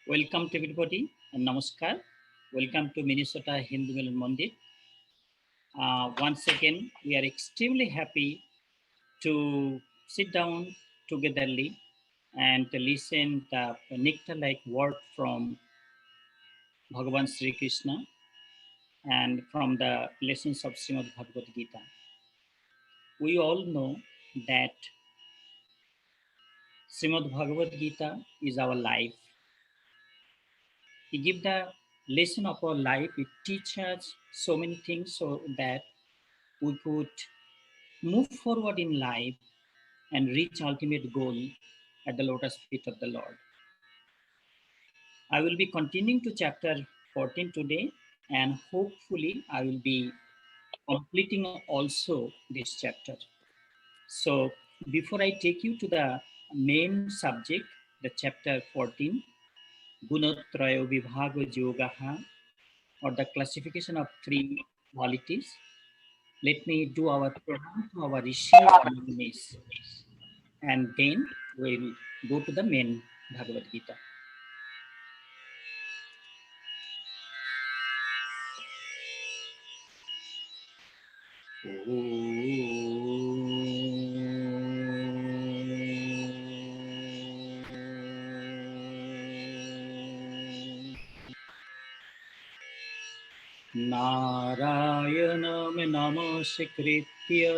Welcome to everybody and Namaskar. Welcome to Minnesota Hindu Milan Mandir. Once again, we are extremely happy to sit down togetherly and listen the nectar-like word from Bhagavan Sri Krishna and from the lessons of Srimad Bhagavad Gita. We all know that Srimad Bhagavad Gita is our life. It gives the lesson of our life. It teaches so many things so that we could move forward in life and reach ultimate goal at the lotus feet of the Lord. I will be continuing to chapter 14 today, and hopefully I will be completing also this chapter. So before I take you to the main subject, the chapter 14, Gunatrayo Vibhago Yogaha, or the classification of three qualities, let me do our pranam to our Rishis and Munis, and then we'll go to the main Bhagavad Gita. Narayanam namaskritya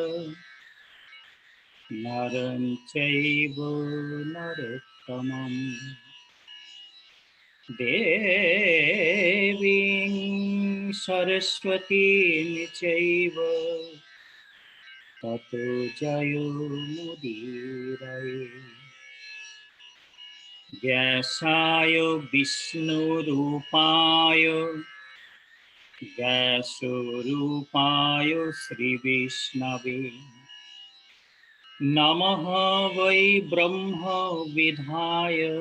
naram chaiva narottamam deving saraswati chaiva tato jayo mudiraye Vyasayo Vishnu Rupayo Vyasarupayo Sri Vishnave Namaha Vai Brahma Vidhaya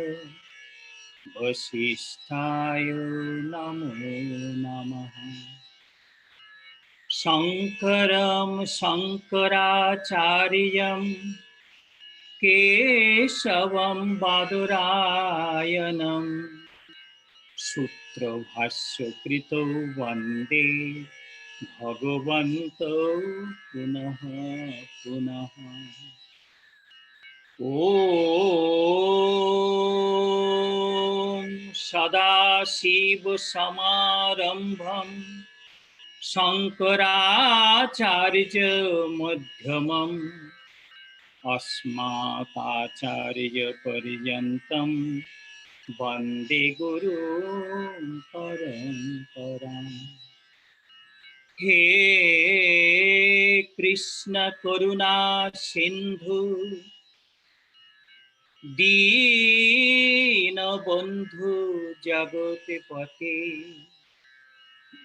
Vasishthayo Namo Namaha Shankaram Shankaracharyam Keshavam Badurayanam Sutra Bhashya Krito Vande Bhagavanto Punaha Punaha Om Sadashiva Samarambham Shankaracharya Madhyamam Asmatacharya Paryantam Vande Guru Paramparam He Krishna Karuna Sindhu Dina Bandhu Jagate Pate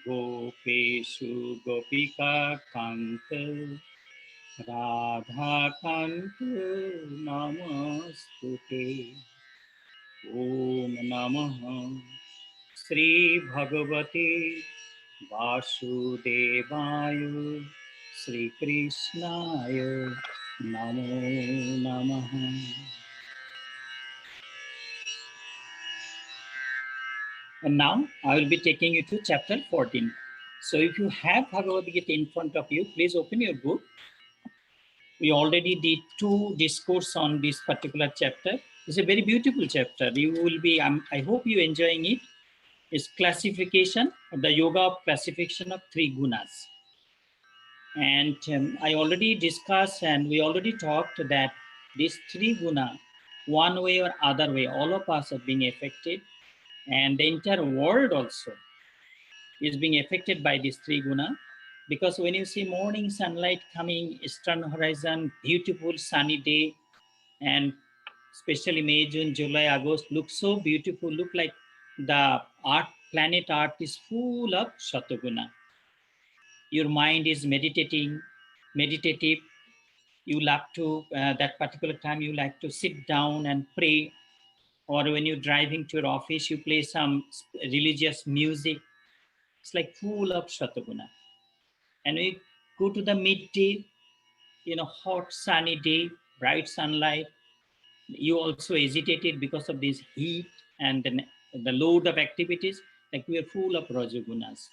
Gopeshu Gopika Kanta Radha Kanta Namastute Om Namaha Sri Bhagavate Vasudevaya Sri Krishnaya Namo Namaha. And now I will be taking you to chapter 14. So if you have Bhagavad Gita in front of you, please open your book. We already did 2 discourse on this particular chapter. It's a very beautiful chapter. You will be, I hope you enjoying it. It's classification of the yoga of classification of 3 gunas. And I already discussed and we already talked that these 3 guna, one way or other way, all of us are being affected, and the entire world also is being affected by these 3 guna. Because when you see morning sunlight coming, eastern horizon, beautiful sunny day, and especially May, June, July, August, look so beautiful, look like the planet Earth is full of Satoguna. Your mind is meditative. You love to, that particular time, you like to sit down and pray. Or when you're driving to your office, you play some religious music. It's like full of Satoguna. And we go to the midday, hot sunny day, bright sunlight. You also agitated because of this heat and then the load of activities, like we are full of Rajagunas.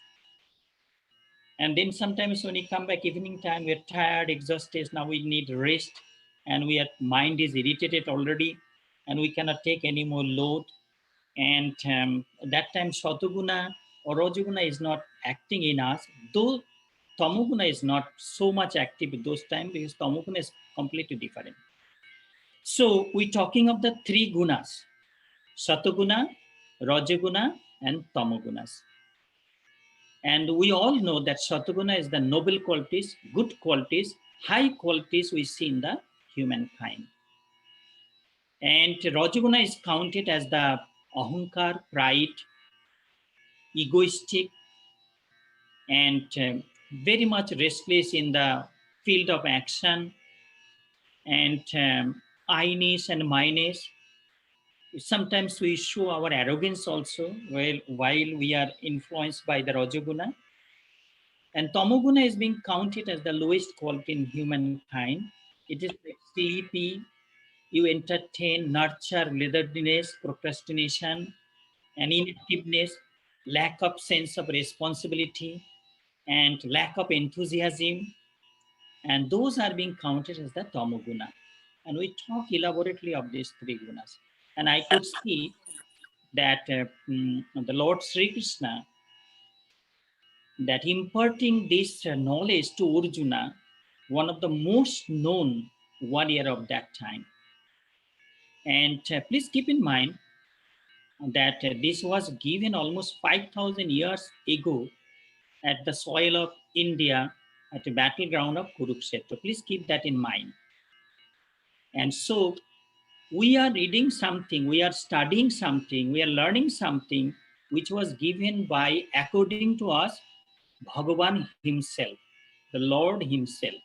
And then sometimes when we come back evening time, we're tired, exhausted, now we need rest, and our mind is irritated already, and we cannot take any more load. And that time Satoguna or Rajaguna is not acting in us, though Tamoguna is not so much active at those times because Tamoguna is completely different. So we're talking of the three gunas, Satoguna, Rajaguna, and Tamogunas. And we all know that Satoguna is the noble qualities, good qualities, high qualities we see in the humankind. And Rajaguna is counted as the ahankar, pride, egoistic, and very much restless in the field of action, and I-ness and my-ness. Sometimes we show our arrogance also while we are influenced by the Rajaguna. And Tamoguna is being counted as the lowest quality in humankind. It is like sleepy, you entertain, nurture laziness, procrastination, and inactiveness, lack of sense of responsibility, and lack of enthusiasm. And those are being counted as the Tamoguna. And we talk elaborately of these three gunas. And I could see that the Lord Sri Krishna, that imparting this knowledge to Arjuna, one of the most known warrior of that time. And please keep in mind that this was given almost 5,000 years ago at the soil of India at the battleground of Kurukshetra. Please keep that in mind. And so we are reading something, we are studying something, we are learning something which was given by, according to us, Bhagavan himself, the Lord himself.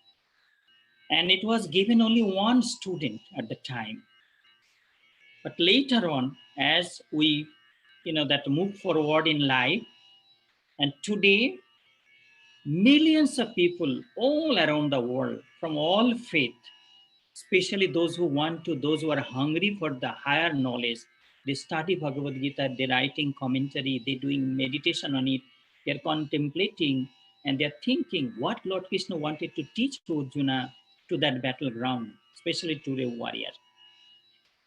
And it was given only one student at the time. But later on, as we, that move forward in life, and today, millions of people all around the world, from all faith, especially those who are hungry for the higher knowledge, they study Bhagavad Gita, they're writing commentary, they're doing meditation on it, they're contemplating, and they're thinking what Lord Krishna wanted to teach to Arjuna to that battleground, especially to the warrior.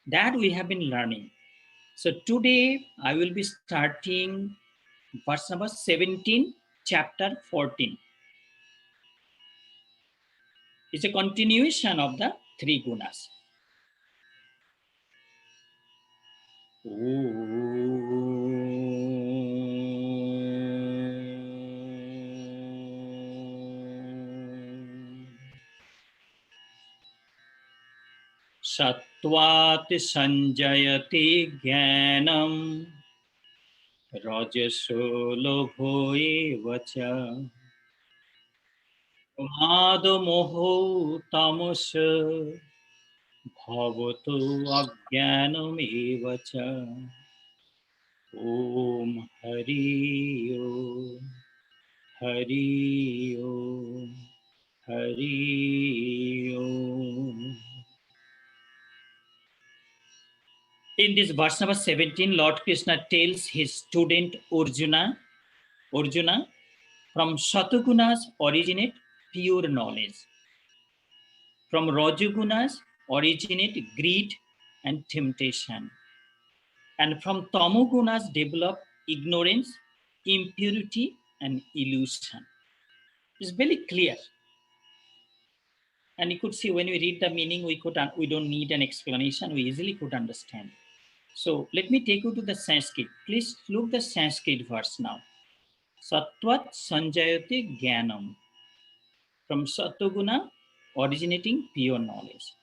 That we have been learning. So today I will be starting verse number 17, chapter 14. It's a continuation of the three gunas. Sattvat sanjayate jnanam rajaso lobho eva cha madmoho tamasa bhavato ajnanam eva cha. Om Hari Om Hari Om Hari Om. In this verse number 17, Lord Krishna tells his student Arjuna, from Satagunas originate pure knowledge. From Rajagunas originate greed and temptation. And from Tamogunas develop ignorance, impurity, and illusion. It's very clear. And you could see when we read the meaning, we don't need an explanation, we easily could understand. So let me take you to the Sanskrit. Please look the Sanskrit verse now. Sattvat sanjayate jnanam. From Satoguna originating pure knowledge.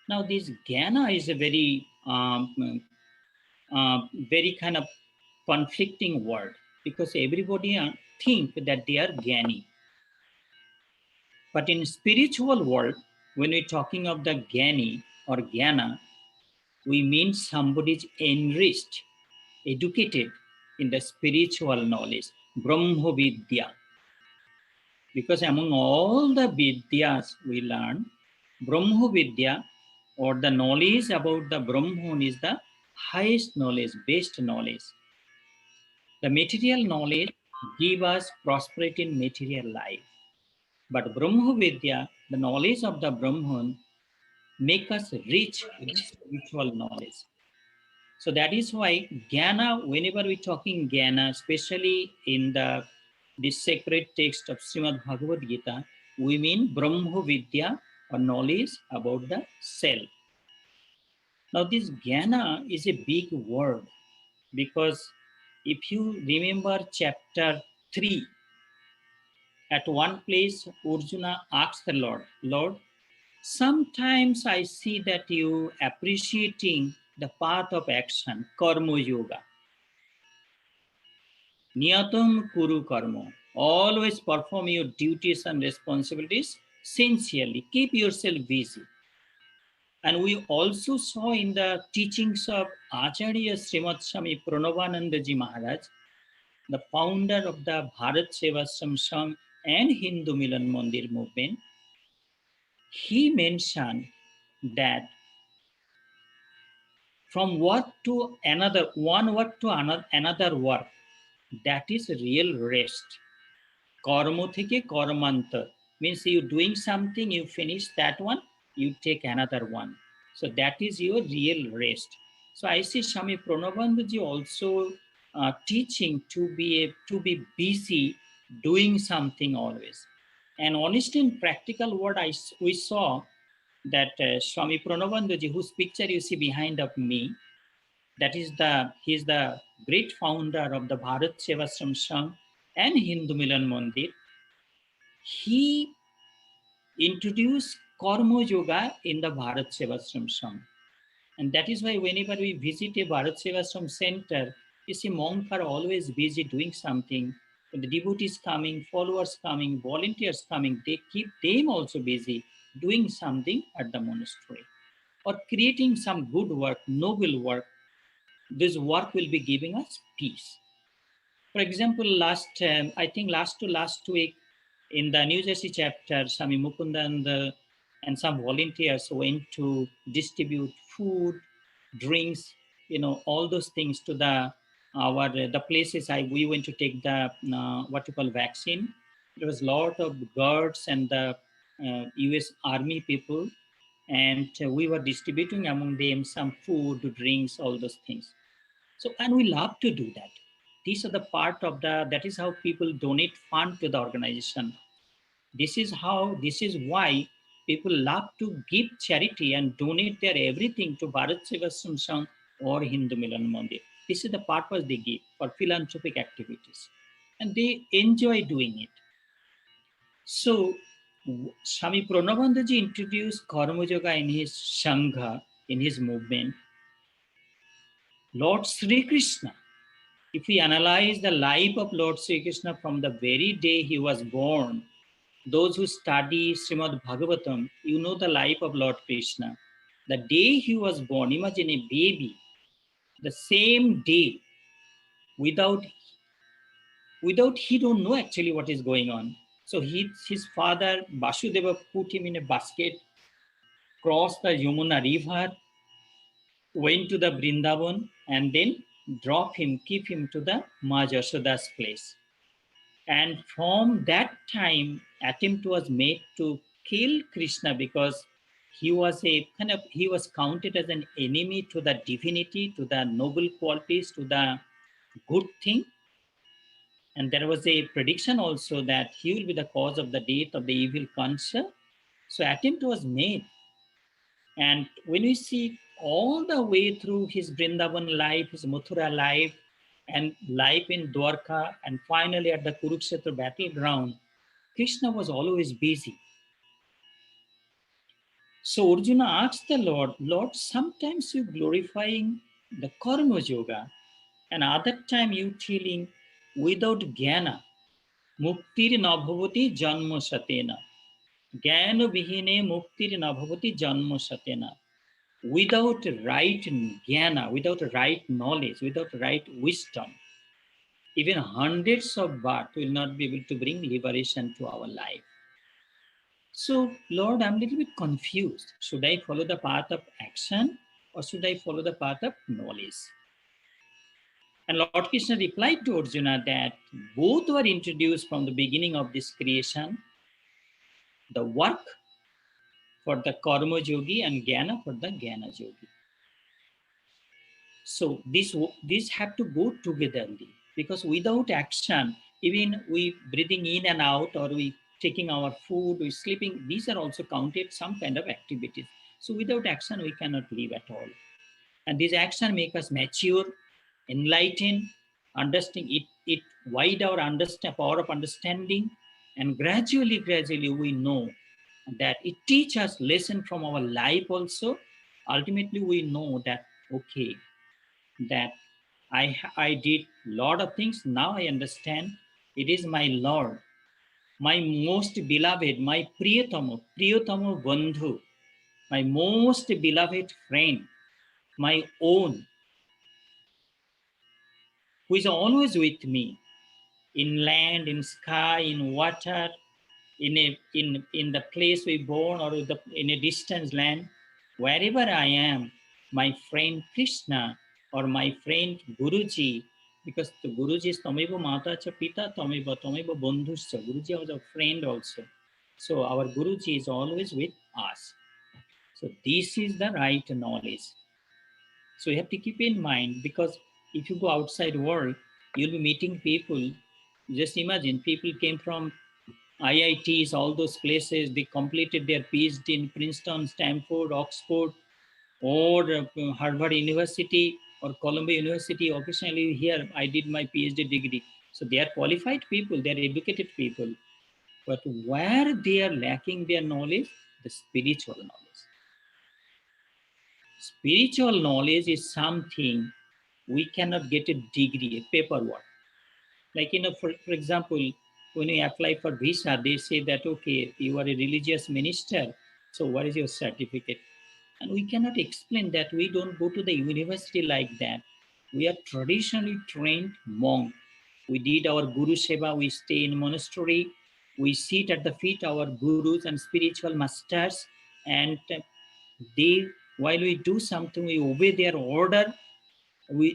Now this jnana is a very kind of conflicting word, because everybody think that they are jnani. But in spiritual world, when we're talking of the jnani or jnana, we mean somebody is enriched, educated in the spiritual knowledge, Brahma Vidya. Because among all the Vidyas we learn, Brahma Vidya, or the knowledge about the Brahman, is the highest knowledge, best knowledge. The material knowledge give us prosperity in material life. But Brahma Vidya, the knowledge of the Brahman, make us rich with spiritual knowledge. So that is why Jnana, whenever we're talking Jnana, especially in the sacred text of Srimad Bhagavad Gita, we mean Brahma Vidya or knowledge about the self. Now this Jnana is a big word because if you remember chapter 3, at one place Arjuna asks the Lord, sometimes I see that you appreciating the path of action, karma yoga. Niyatam kuru karma. Always perform your duties and responsibilities sincerely. Keep yourself busy. And we also saw in the teachings of Acharya Srimad Swami Pranavanandaji Maharaj, the founder of the Bharat Sevashram Sangh and Hindu Milan Mandir movement, he mentioned that from work to another, one work to another work, that is real rest. Karma theke karmantar means you doing something, you finish that one, you take another one. So that is your real rest. So I see Swami Pranavandaji also teaching to be busy doing something always. And honestly, in practical word, we saw that Swami Pranavandaji, whose picture you see behind of me, that is he is the great founder of the Bharat Sevashram Sangh and Hindu Milan Mandir. He introduced Karma Yoga in the Bharat Sevashram Sangh. And that is why whenever we visit a Bharat Sevashram center, you see monks are always busy doing something. When the devotees coming, followers coming, volunteers coming, they keep them also busy doing something at the monastery or creating some good work, noble work. This work will be giving us peace. For example, I think last week in the New Jersey chapter, Swami Mukunda and some volunteers went to distribute food, drinks, all those things to the places. We went to take the what you call vaccine. There was a lot of guards and the U.S. Army people, and we were distributing among them some food, drinks, all those things. So, and we love to do that. These are the part of that is how people donate fund to the organization. This is why people love to give charity and donate their everything to Bharat Sevashram Sangh or Hindu Milan Mandir. This is the purpose they give for philanthropic activities. And they enjoy doing it. So, Swami Pranavandaji introduced Karma Yoga in his Sangha, in his movement. Lord Sri Krishna, if we analyze the life of Lord Sri Krishna from the very day he was born, those who study Srimad Bhagavatam, you know the life of Lord Krishna. The day he was born, imagine a baby, the same day, without he don't know actually what is going on. So his father, Vasudeva, put him in a basket, crossed the Yamuna river, went to the Vrindavan, and then keep him to the Ma Yashoda's place. And from that time, attempt was made to kill Krishna because he was counted as an enemy to the divinity, to the noble qualities, to the good thing. And there was a prediction also that he will be the cause of the death of the evil cancer. So attempt was made. And when we see all the way through his Vrindavan life, his Mathura life, and life in Dwarka, and finally at the Kurukshetra battleground, Krishna was always busy. So Arjuna asked the Lord, sometimes you glorifying the Karma Yoga, and other time you telling without Jnana, Muktir na bhavati janma satena. Jnana vihine muktir na bhavati janma satena. Without right Jnana, without right knowledge, without right wisdom, even hundreds of births will not be able to bring liberation to our life. So, Lord, I'm a little bit confused. Should I follow the path of action or should I follow the path of knowledge? And Lord Krishna replied to Arjuna that both were introduced from the beginning of this creation, the work for the karma yogi and jnana for the jnana yogi. So these have to go togetherly, because without action, even we breathing in and out, or we taking our food, we sleeping, these are also counted some kind of activities. So without action, we cannot live at all. And this action make us mature, enlighten, understand it wide our power of understanding, and gradually we know that it teaches us lesson from our life also. Ultimately, we know that, okay, that I did lot of things. Now I understand it is my Lord, my most beloved, my Priyatama Bandhu, my most beloved friend, my own, who is always with me in land, in sky, in water, in the place we born, or in a distant land, wherever I am, my friend Krishna or my friend Guruji, because the Guruji is Tameva Mata cha Pita, Tameva Bandhuscha. Guruji was a friend also. So our Guruji is always with us. So this is the right knowledge. So you have to keep in mind, because if you go outside world, you'll be meeting people. Just imagine, people came from IITs, all those places, they completed their PhD in Princeton, Stanford, Oxford, or Harvard University, or Columbia University. Occasionally here, I did my PhD degree. So they are qualified people, they are educated people. But where they are lacking their knowledge, the spiritual knowledge. Spiritual knowledge is something we cannot get a degree, a paperwork. Like, for example, when you apply for visa, they say that, okay, you are a religious minister, so what is your certificate? And we cannot explain that. We don't go to the university like that. We are traditionally trained monk. We did our Guru Seva, we stay in monastery, we sit at the feet of our gurus and spiritual masters, and they, while we do something, we obey their order.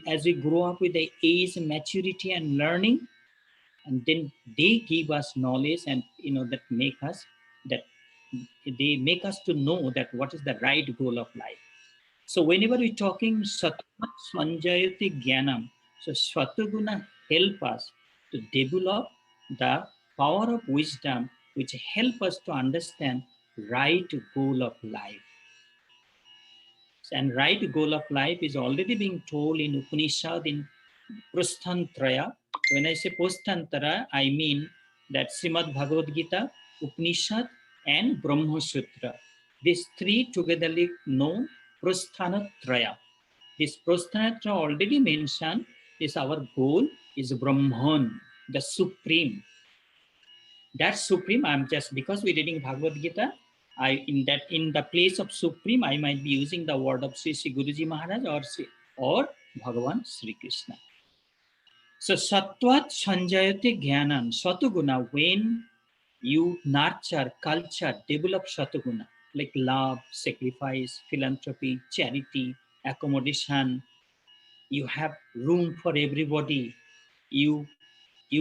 As we grow up with the age, maturity, and learning, and then they give us knowledge, and that make us, that they make us to know that what is the right goal of life. So whenever we're talking Sattva Sanjayati Jnanam, so Sattva help us to develop the power of wisdom, which help us to understand right goal of life. And right goal of life is already being told in Upanishad, in Prasthantraya. When I say Prasthantara, I mean that Srimad Bhagavad Gita, Upanishad, and Brahma Sutra. These three togetherly known Prasthanatraya. This Prasthanatraya already mentioned is our goal is Brahman, the supreme. That supreme, I'm just, because we're reading Bhagavad Gita, in the place of supreme, I might be using the word of Sri Guruji Maharaj or Bhagavan Sri Krishna. So Sattvat Sanjayate Jnanam, Satuguna, when you nurture, culture, develop Satuguna, like love, sacrifice, philanthropy, charity, accommodation, you have room for everybody, you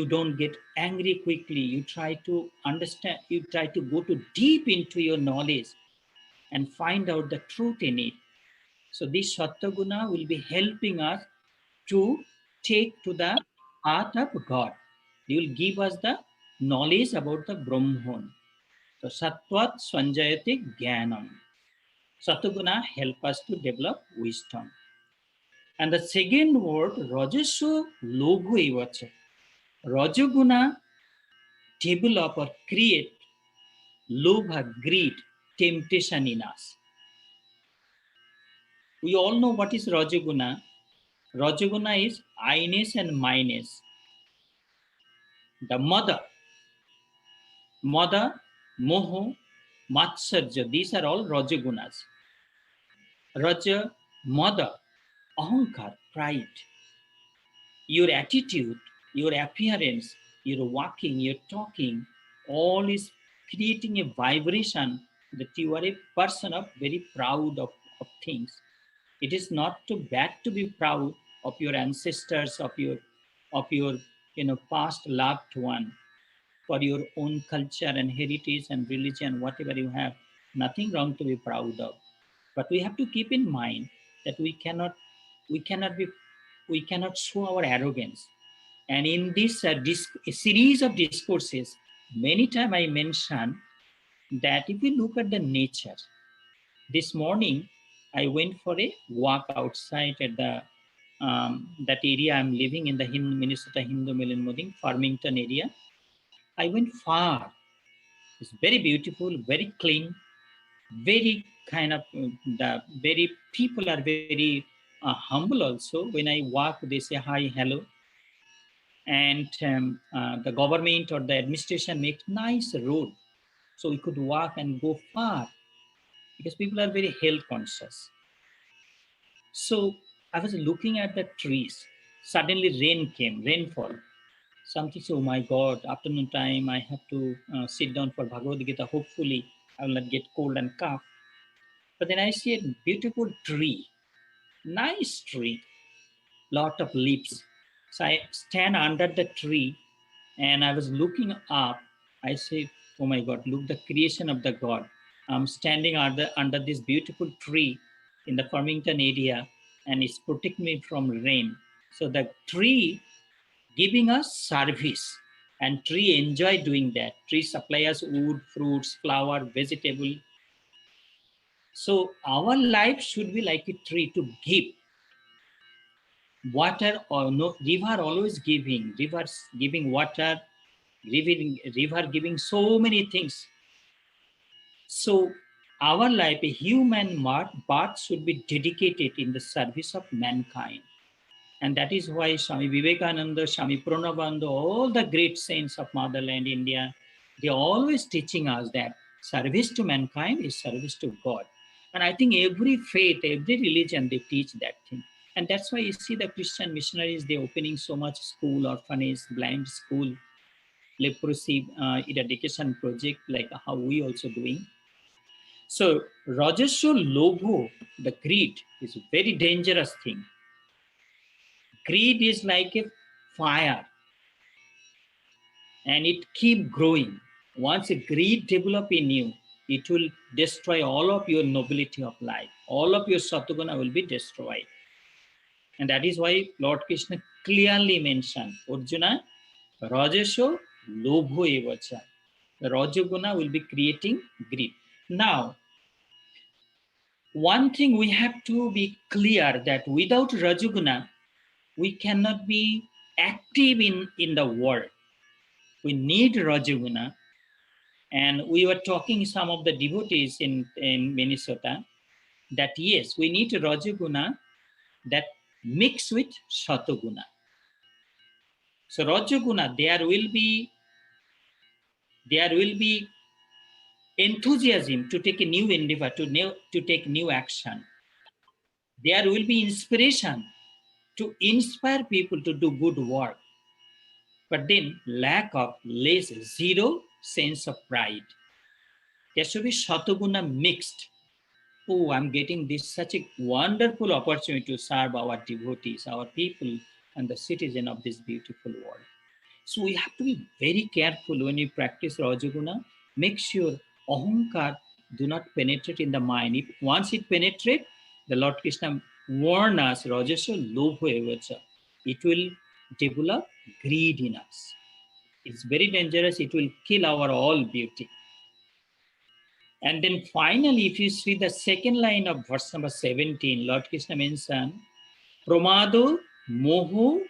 don't get angry quickly, you try to understand, you try to go to deep into your knowledge and find out the truth in it. So this Sattaguna will be helping us to take to the path of God. He will give us the knowledge about the Brahman. So Sattvat Sanjayate Jnanam. Sattaguna help us to develop wisdom. And the second word, Rajasu Loghu Evacha. Rajaguna develop or create lobha, greed, temptation in us. We all know what is Rajaguna. Rajaguna is I-ness and my-ness. The mother, moho, matsarja, these are all Rajagunas. Raja, mother, ahankar, pride. Your attitude, your appearance, your walking, your talking, all is creating a vibration that you are a person of very proud of things. It is not too bad to be proud, of your ancestors, of your past loved one, for your own culture and heritage and religion, whatever you have, nothing wrong to be proud of. But we have to keep in mind that we cannot show our arrogance. And in this series of discourses, many times I mention that if you look at the nature, this morning I went for a walk outside at the that area I'm living in, the Minnesota Hindu Mill in Moding, Farmington area. I went far. It's very beautiful, very clean, very kind of the very people are very humble also. When I walk, they say hi, hello. And the government or the administration makes nice road, so we could walk and go far because people are very health conscious. So I was looking at the trees. Suddenly rain came, rainfall. Something, so oh my God, afternoon time, I have to sit down for Bhagavad Gita. Hopefully I will not get cold and cough. But then I see a beautiful tree, nice tree, lot of leaves. So I stand under the tree and I was looking up. I said, oh my God, look the creation of the God. I'm standing under this beautiful tree in the Farmington area and it's protecting me from rain. So the tree giving us service and tree enjoy doing that. Tree supply us wood, fruits, flower, vegetable. So our life should be like a tree to give. Water or no, river always giving, rivers giving water, river giving so many things. So our life, a human birth should be dedicated in the service of mankind. And that is why Swami Vivekananda, Swami Pranabandhu, all the great saints of motherland India, they are always teaching us that service to mankind is service to God. And I think every faith, every religion, they teach that thing. And that's why you see the Christian missionaries, they're opening so much school, orphanage, blind school, leprosy eradication project, like how we also doing. So Rajasya Lobho, the greed, is a very dangerous thing. Greed is like a fire and it keep growing. Once a greed develop in you, it will destroy all of your nobility of life. All of your satoguna will be destroyed. And that is why Lord Krishna clearly mentioned, Arjuna, Rajasya Lobho evacha. The Rajaguna will be creating greed. Now, one thing we have to be clear that without Rajaguna, we cannot be active in the world. We need Rajaguna. And we were talking some of the devotees in Minnesota that yes, we need Rajaguna that mix with Satoguna. So Rajaguna, there will be enthusiasm to take a new endeavor, to take new action. There will be inspiration to inspire people to do good work. But then zero sense of pride. There should be Satoguna mixed. Oh, I'm getting this such a wonderful opportunity to serve our devotees, our people, and the citizen of this beautiful world. So we have to be very careful when you practice Rajaguna. Make sure Ahankar do not penetrate in the mind. If once it penetrates, the Lord Krishna warns us, Rajasya Lobho evacha. It will develop greed in us. It's very dangerous. It will kill our all beauty. And then finally, if you see the second line of verse number 17, Lord Krishna mentioned, Pramado moho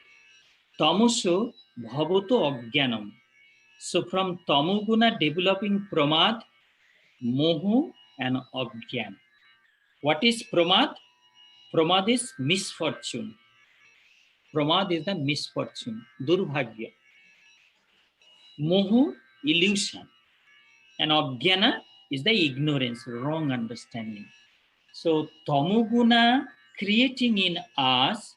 tamoso bhavato ajnanam. So from tamoguna developing pramad, moho and ajnan. What is pramad? Pramad is misfortune. Pramad is the misfortune, durbhagya. Moho, illusion. And ajnana is the ignorance, wrong understanding. So tamoguna creating in us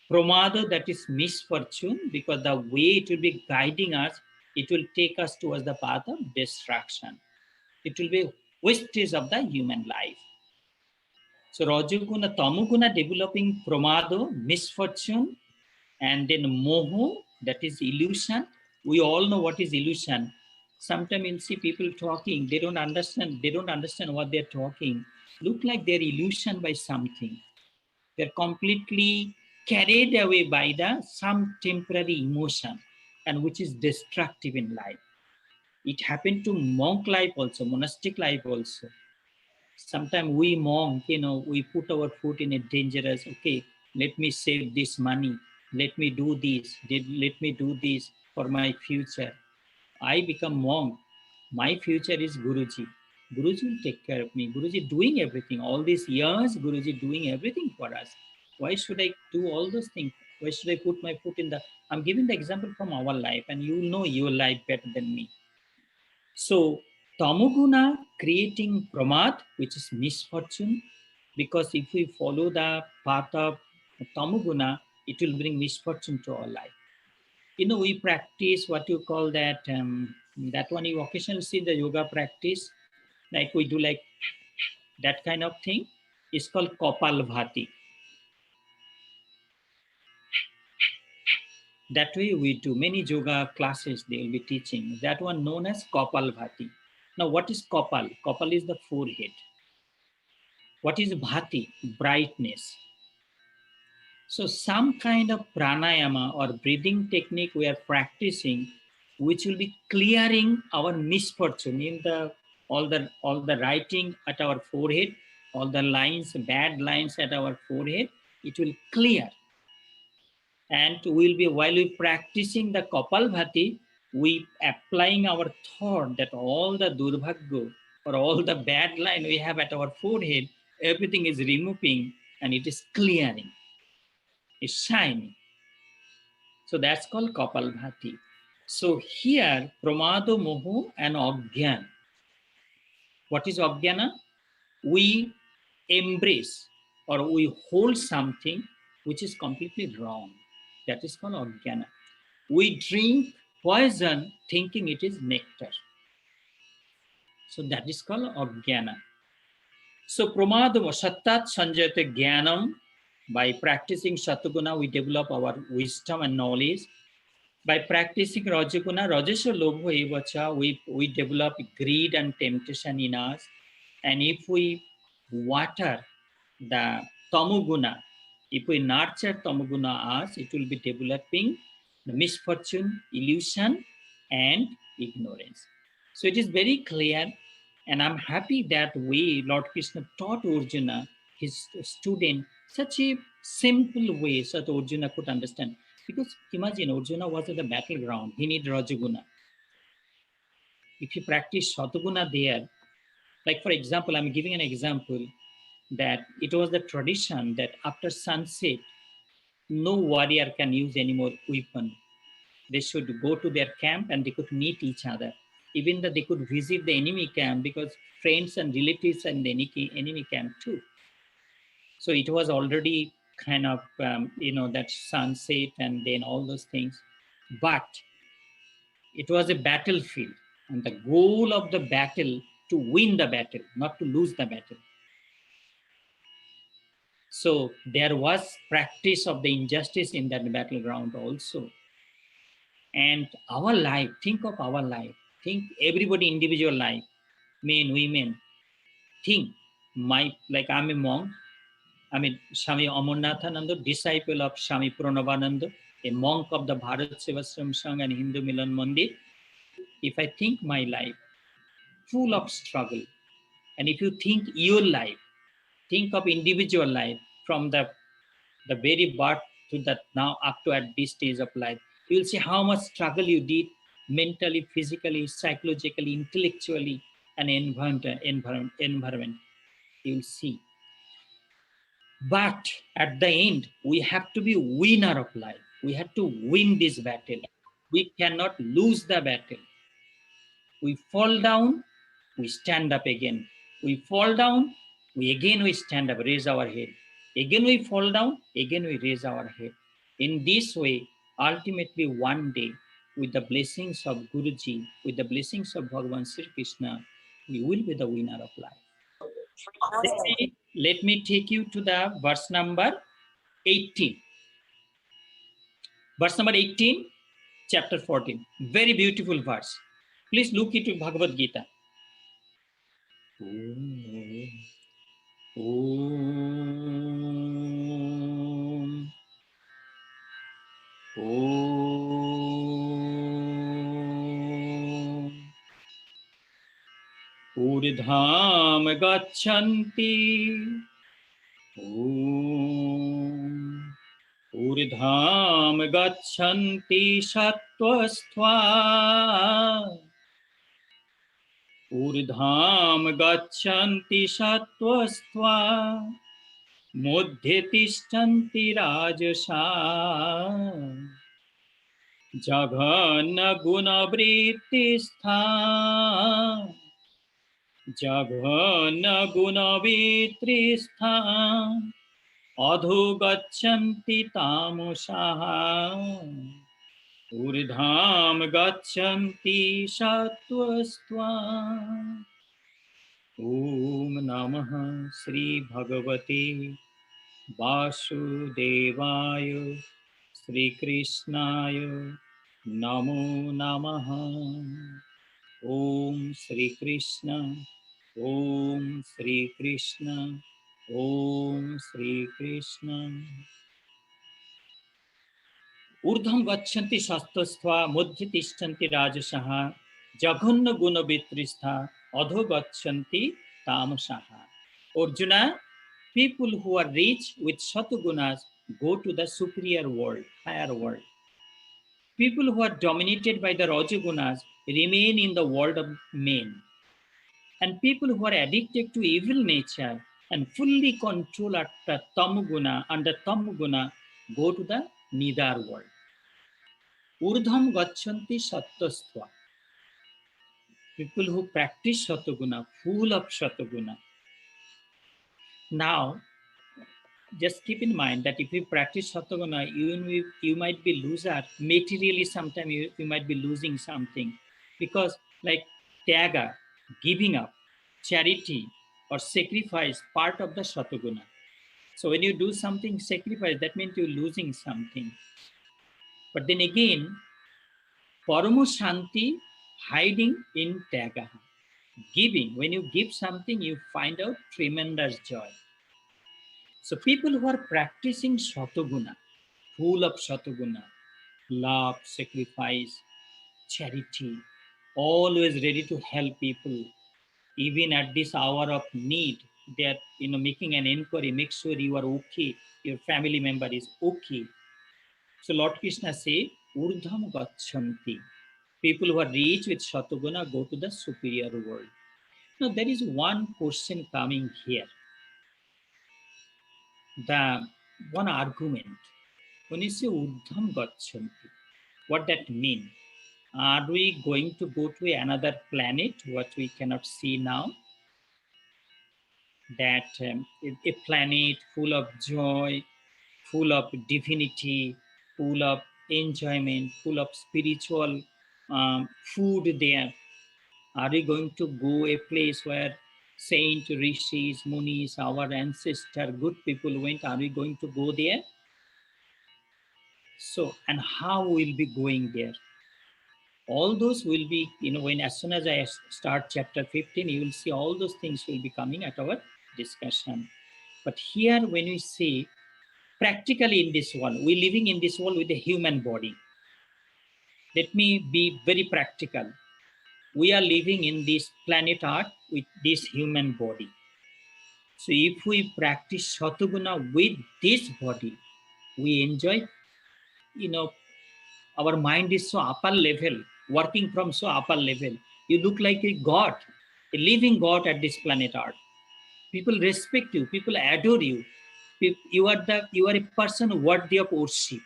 pramada, that is misfortune, because the way it will be guiding us, it will take us towards the path of destruction. It will be wastage of the human life. So Rajoguna, Tamoguna developing pramado, misfortune, and then moho, that is illusion. We all know what is illusion. Sometimes you'll see people talking, they don't understand what they're talking. Look like they're illusioned by something. They're completely carried away by some temporary emotion, and which is destructive in life. It happened to monk life also, monastic life also. Sometimes we monk, we put our foot in a dangerous, okay, let me save this money, let me do this, let me do this for my future. I become monk. My future is Guruji. Guruji will take care of me. Guruji doing everything. All these years, Guruji doing everything for us. Why should I do all those things? Why should I put my foot in the... I'm giving the example from our life, and you know your life better than me. So, tamoguna creating pramad, which is misfortune, because if we follow the path of tamoguna, it will bring misfortune to our life. We practice what you call that, that one you occasionally see the yoga practice, like we do like that kind of thing. It's called Kapalbhati. That way we do many yoga classes, they will be teaching that one known as Kapalbhati. Now what is Kapal? Kapal is the forehead. What is Bhati? Brightness. So some kind of pranayama or breathing technique we are practicing, which will be clearing our misfortune in all the writing at our forehead, all the lines, bad lines at our forehead, it will clear. And we'll be, while we practicing the Kapalbhati, we applying our thought that all the durbhagya or all the bad line we have at our forehead, everything is removing and it is clearing. Is shining. So that's called Kapalbhati. So here, Pramado, Moho, and Agyan. What is Agyana? We embrace or we hold something which is completely wrong. That is called Agyana. We drink poison thinking it is nectar. So that is called Agyana. So Pramado, Sattat Sanjayate Jnanam. By practicing Satoguna, we develop our wisdom and knowledge. By practicing Rajaguna, Rajasya Lobha Evacha, we develop greed and temptation in us. And if we water the Tamoguna, if we nurture Tamoguna us, it will be developing the misfortune, illusion, and ignorance. So it is very clear, and I'm happy that Lord Krishna taught Arjuna, his student, such a simple way so that Arjuna could understand. Because imagine Arjuna was at the battleground, he needed Rajaguna. If you practice Satoguna there, like for example, I'm giving an example that it was the tradition that after sunset, no warrior can use any more weapon. They should go to their camp and they could meet each other. Even that they could visit the enemy camp because friends and relatives and the enemy camp too. So it was already kind of, that sunset and then all those things. But it was a battlefield, and the goal of the battle to win the battle, not to lose the battle. So there was practice of the injustice in that battleground also. And our life, think of our life, think everybody individual life, men, women, think like I'm a monk, Swami Amarnathananda, disciple of Swami Pranavananda, a monk of the Bharat Sevasram Sangh and Hindu Milan Mandir. If I think my life, full of struggle, and if you think your life, think of individual life from the very birth to that now up to at this stage of life, you will see how much struggle you did mentally, physically, psychologically, intellectually, and environment. You will see. But at the end, we have to be winner of life. We have to win this battle. We cannot lose the battle. We fall down, we stand up again. We fall down, we stand up, raise our head. Again we fall down, again we raise our head. In this way, ultimately one day, with the blessings of Guruji, with the blessings of Bhagavan Sri Krishna, we will be the winner of life. Let me take you to the verse number 18. Verse number 18, chapter 14. Very beautiful verse. Please look into Bhagavad Gita. Om. Om. Urdham gachanti. Om. Urdham gachanti sattvastva. Urdham gachanti sattvastva. Modhye tishtanti rajasa. Jagana guna vrittistha. Jagana guna vrittistha. Adho gachanti tamosaha. Urdham gachanti sattvastva. Om Namaha Sri Bhagavate Vasudevaya Sri Krishnaya Namo Namaha. Om Sri Krishna, Om Sri Krishna, Om Sri Krishna. Urdham gachanti sattvastva modhye tishtanti rajasaha jaghanna guna vitristha adho gachanti tamasaha. Arjuna, people who are rich with satugunas go to the superior world, higher world. People who are dominated by the rajagunas remain in the world of men. And people who are addicted to evil nature and fully control under tamuguna go to the nidar world. Urdham gachanti sattvastva. People who practice satoguna, full of satoguna. Now, just keep in mind that if you practice satoguna, you might be loser. Materially, sometimes you might be losing something. Because like tyaga, giving up, charity, or sacrifice, part of the satoguna. So when you do something sacrifice, that means you're losing something. But then again, paramo shanti hiding in tyaga. Giving, when you give something, you find out tremendous joy. So people who are practicing satoguna, full of satoguna, love, sacrifice, charity, always ready to help people, even at this hour of need, they are making an inquiry, make sure you are okay, your family member is okay. So Lord Krishna say, Urdham gachanti. People who are rich with satoguna go to the superior world. Now there is one question coming here. The one argument. When you say Urdham gachanti, what that mean? Are we going to go to another planet, what we cannot see now? That a planet full of joy, full of divinity, full of enjoyment, full of spiritual food there. Are we going to go a place where saint, rishis, munis, our ancestor, good people went? Are we going to go there? So, and how we'll be going there? All those will be, when as soon as I start chapter 15, you will see all those things will be coming at our discussion. But here, when we say practically in this world, we're living in this world with a human body. Let me be very practical. We are living in this planet Earth with this human body. So if we practice Satoguna with this body, we enjoy, our mind is so upper level, working from so upper level. You look like a God, a living God at this planet Earth. People respect you, people adore you. You are a person worthy of worship.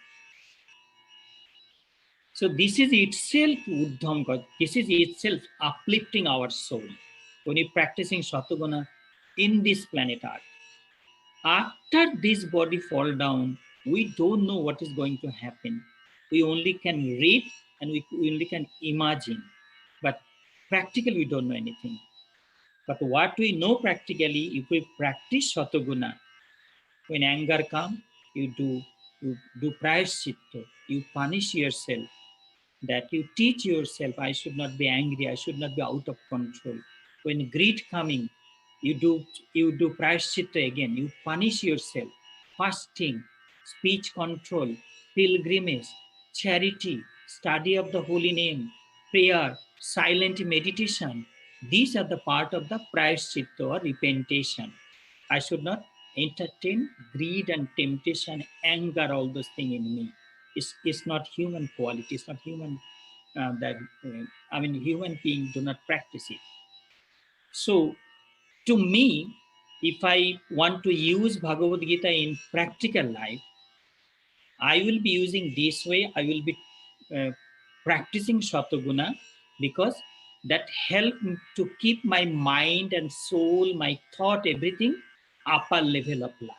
So this is itself Uddham God. This is itself uplifting our soul. When you're practicing Satoguna in this planet Earth. After this body fall down, we don't know what is going to happen. We only can read and we only can imagine. But practically we don't know anything. But what we know practically, if we practice Satoguna, when anger comes, you do prayaschitta, you punish yourself, that you teach yourself, I should not be angry, I should not be out of control. When greed coming, you do prayaschitta again, you punish yourself, fasting, speech control, pilgrimage, charity, study of the holy name, prayer, silent meditation. These are the part of the prayaschitta or repentation. I should not entertain greed and temptation, anger, all those things in me. It's not human quality. It's not human. Human beings do not practice it. So, to me, if I want to use Bhagavad Gita in practical life, I will be using this way. I will be uh, practicing Shataguna because that help me to keep my mind and soul, my thought, everything upper level of life.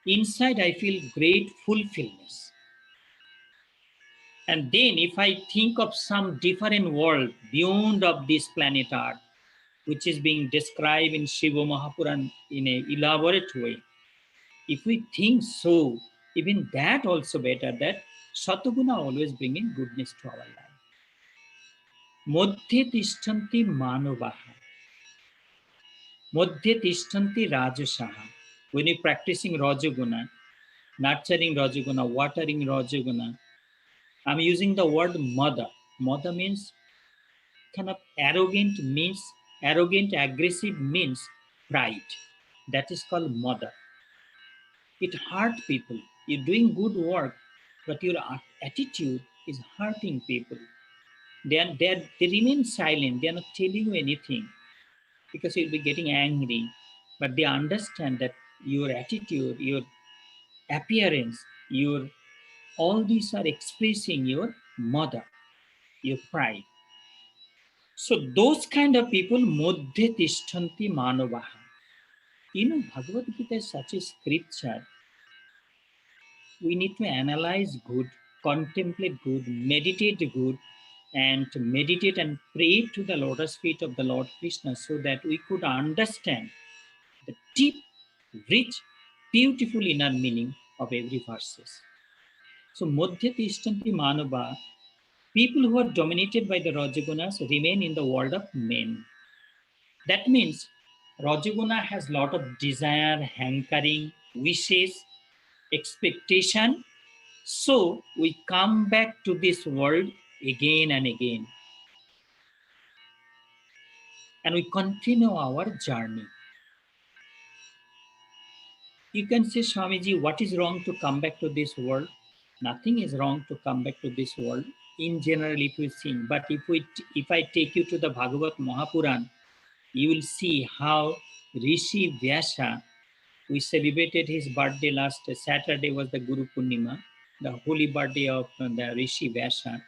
Inside, I feel great fulfillment. And then if I think of some different world beyond of this planet Earth, which is being described in Shiva Mahapuran in an elaborate way, if we think so, even that also better, that Sataguna always bringing goodness to our life. Modhye tishtanti manovaha. Modhye tishtanti rajasaha. When you're practicing Rajaguna, nurturing Rajaguna, watering Rajaguna, I'm using the word mother. Mother means kind of arrogant, aggressive means pride. That is called mother. It hurts people. You're doing good work, but your attitude is hurting people. They remain silent. They are not telling you anything because you'll be getting angry. But they understand that your attitude, your appearance, your all these are expressing your mother, your pride. So those kind of people, Modhye Tishtanti Manavaha. Bhagavad Gita is such a scripture. We need to analyze good, contemplate good, meditate good, and to meditate and pray to the lotus feet of the Lord Krishna so that we could understand the deep, rich, beautiful inner meaning of every verses. So Modhya Tishtanti Manava, people who are dominated by the Rajagunas remain in the world of men. That means Rajaguna has lot of desire, hankering, wishes, expectation. So we come back to this world again and again. And we continue our journey. You can say, Swamiji, what is wrong to come back to this world? Nothing is wrong to come back to this world. In general, if we think, but if I take you to the Bhagavad Mahapuran, you will see how Rishi Vyasa, we celebrated his birthday last Saturday was the Guru Purnima, the holy birthday of the Rishi Vyasa.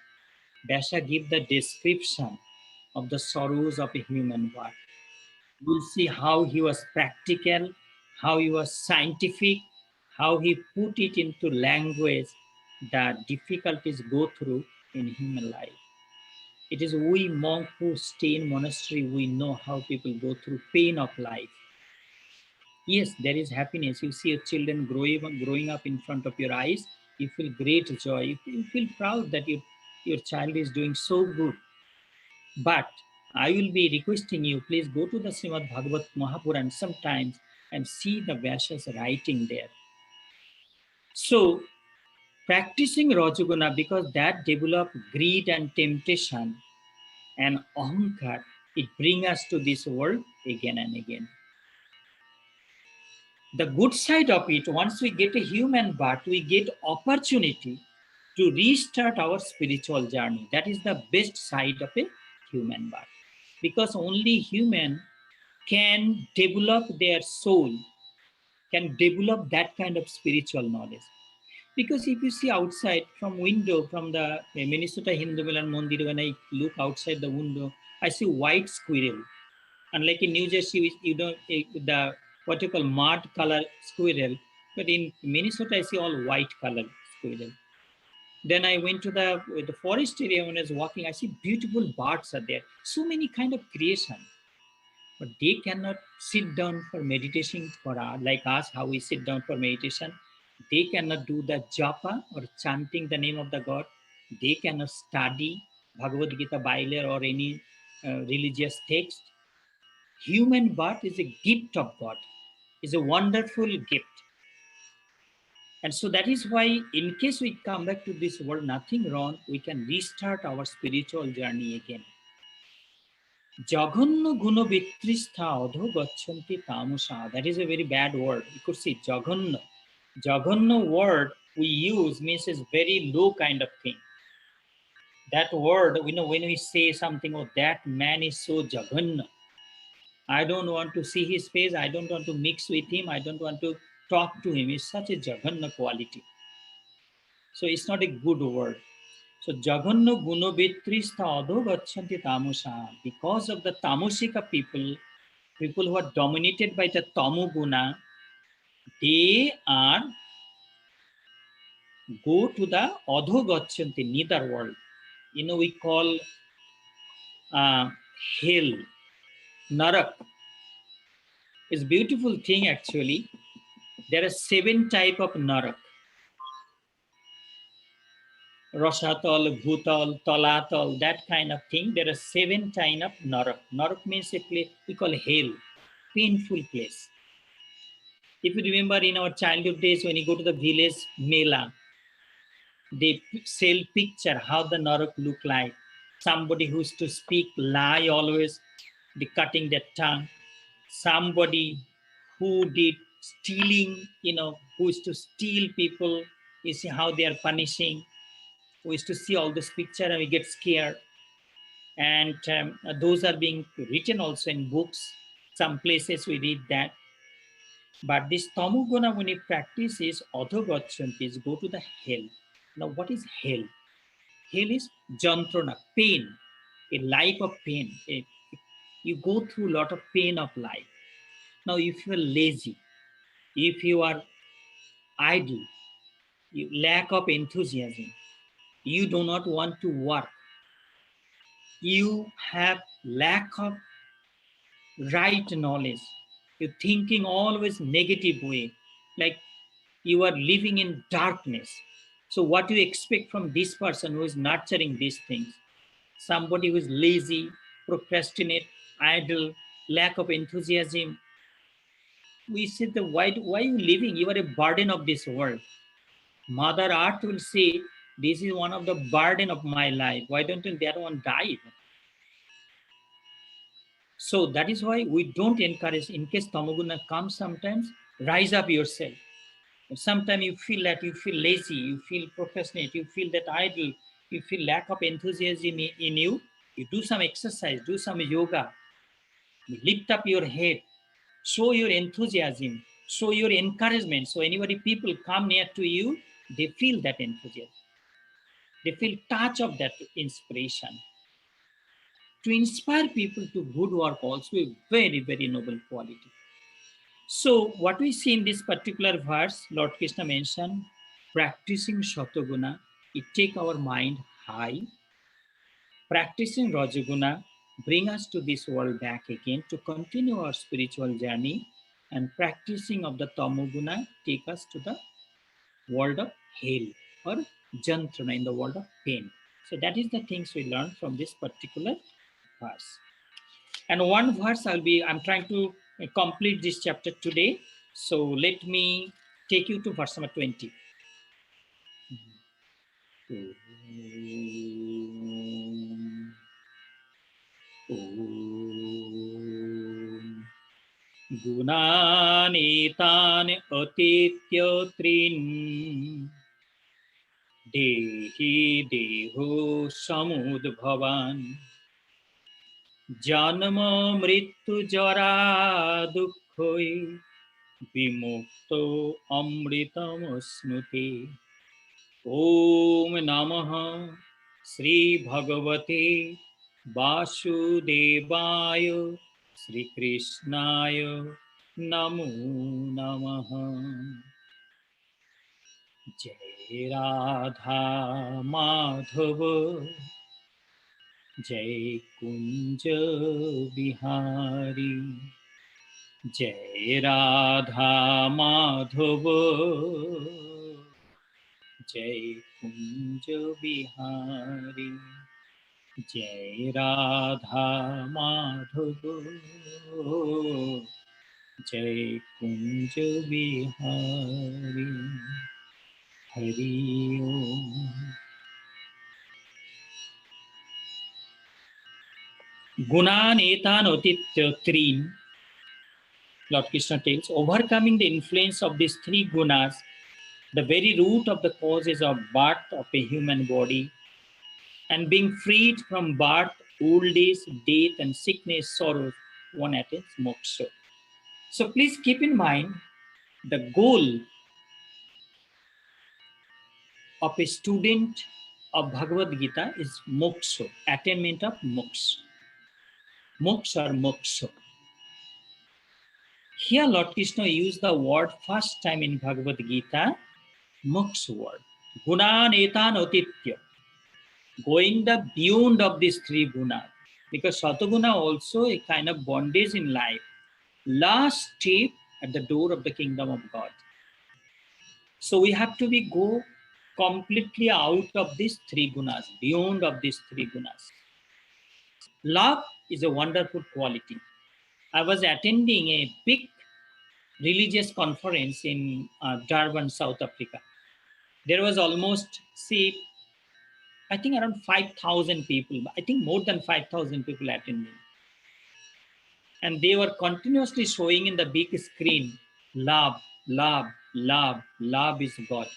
Vyasa gave the description of the sorrows of a human heart. You'll see how he was practical, how he was scientific, how he put it into language that difficulties go through in human life. It is we monks who stay in monastery, we know how people go through pain of life. Yes, there is happiness. You see your children growing up in front of your eyes, you feel great joy. You feel proud that your child is doing so good. But I will be requesting you, please go to the Srimad Bhagavat Mahapuran sometimes and see the Vyasas writing there. So, practicing Rajaguna, because that develop greed and temptation and ahankar, it brings us to this world again and again. The good side of it, once we get a human birth, we get opportunity to restart our spiritual journey. That is the best side of a human birth. Because only human can develop their soul, can develop that kind of spiritual knowledge. Because if you see outside from window, from the Minnesota Hindu Milan Mandir, when I look outside the window, I see white squirrel. Unlike in New Jersey, you don't the what you call mud color squirrel, but in Minnesota, I see all white color squirrel. Then I went to the forest area when I was walking. I see beautiful birds are there. So many kind of creation. but they cannot sit down for meditation for like us, how we sit down for meditation. They cannot do the japa or chanting the name of the God. They cannot study Bhagavad Gita, Bible, or any religious text. Human birth is a gift of God, is a wonderful gift. And so that is why, in case we come back to this world, nothing wrong, we can restart our spiritual journey again. Jaganna guna vitristha adho gachanti tamusa. That is a very bad word. You could see Jaganna. Jaganna word we use means is very low kind of thing. That word, you know, when we say something, oh, that man is so Jaganna, I don't want to see his face, I don't want to mix with him, I don't want to talk to him. It's such a Jaganna quality. So it's not a good word. So Jaganna gunavitristha adho gachanti tamusa. Because of the tamusika people, people who are dominated by the tamu guna, they are go to the adho gachanti, nether world. You know, we call hell, narak. It's a beautiful thing actually. There are 7 type of narak. Rasatal, Bhutal, Talatal, that kind of thing. There are 7 kind of narak. Narak means a place we call hell, painful place. If you remember in our childhood days, when you go to the village mela, they sell picture how the narak look like. Somebody who used to speak lie always, they cutting their tongue. Somebody who did stealing, you know, who used to steal people, you see how they are punishing. We used to see all this picture and we get scared. And those are being written also in books. Some places we read that. But this tamoguna, when you practice is adhogachanti, is go to the hell. Now, what is hell? Hell is jantrana, pain, a life of pain. You go through a lot of pain of life. Now, if you are lazy, if you are idle, you lack of enthusiasm, you do not want to work, you have lack of right knowledge, you're thinking always negative way, like you are living in darkness. So what do you expect from this person who is nurturing these things? Somebody who is lazy, procrastinate, idle, lack of enthusiasm. We said, why are you living? You are a burden of this world. Mother Earth will say, this is one of the burden of my life. Why don't you that one die? So that is why we don't encourage, in case tamoguna comes sometimes, rise up yourself. Sometimes you feel that you feel lazy, you feel procrastinate, you feel that idle, you feel lack of enthusiasm in you, you do some exercise, do some yoga, lift up your head, show your enthusiasm, show your encouragement. So anybody, people come near to you, they feel that enthusiasm. They feel touch of that inspiration. To inspire people to good work also a very, very noble quality. So what we see in this particular verse, Lord Krishna mentioned, practicing Shataguna, it take our mind high. Practicing Rajaguna, bring us to this world back again to continue our spiritual journey. And practicing of the Tamoguna, take us to the world of hell or Jantrana, in the world of pain. So that is the things we learn from this particular verse. And one verse I'm trying to complete this chapter today. So let me take you to verse number 20. Gunanetan atitya trin dehi deho samudbhavan janma mrityu jara dukkhoi vimukto amritam asnuti. Om Namaha Sri Bhagavate Vasudevaya Sri Krishnaya Namo Namaha. Jai Radha Madhava Jai Kunja Bihari, Jai Radha Madhava, Jai Kunja Bihari, Jai Radha Madhava, Jai Kunja Bihari, Hari Om. Gunan etan otitya trin, Lord Krishna tells, overcoming the influence of these three gunas, the very root of the causes of birth of a human body, and being freed from birth, old age, death, and sickness, sorrow, one attains moksha. So please keep in mind the goal of a student of Bhagavad Gita is moksha, attainment of moksha. Moksha or moksha. Here Lord Krishna used the word first time in Bhagavad Gita, moksha word. Gunan etan otitya. Going the beyond of these three gunas. Because Satoguna also a kind of bondage in life. Last step at the door of the kingdom of God. So we have to go completely out of these three gunas, beyond of these three gunas. Love is a wonderful quality. I was attending a big religious conference in Durban, South Africa. There was almost, I think around 5,000 people. I think more than 5,000 people attending. And they were continuously showing in the big screen, love, love, love, love is God.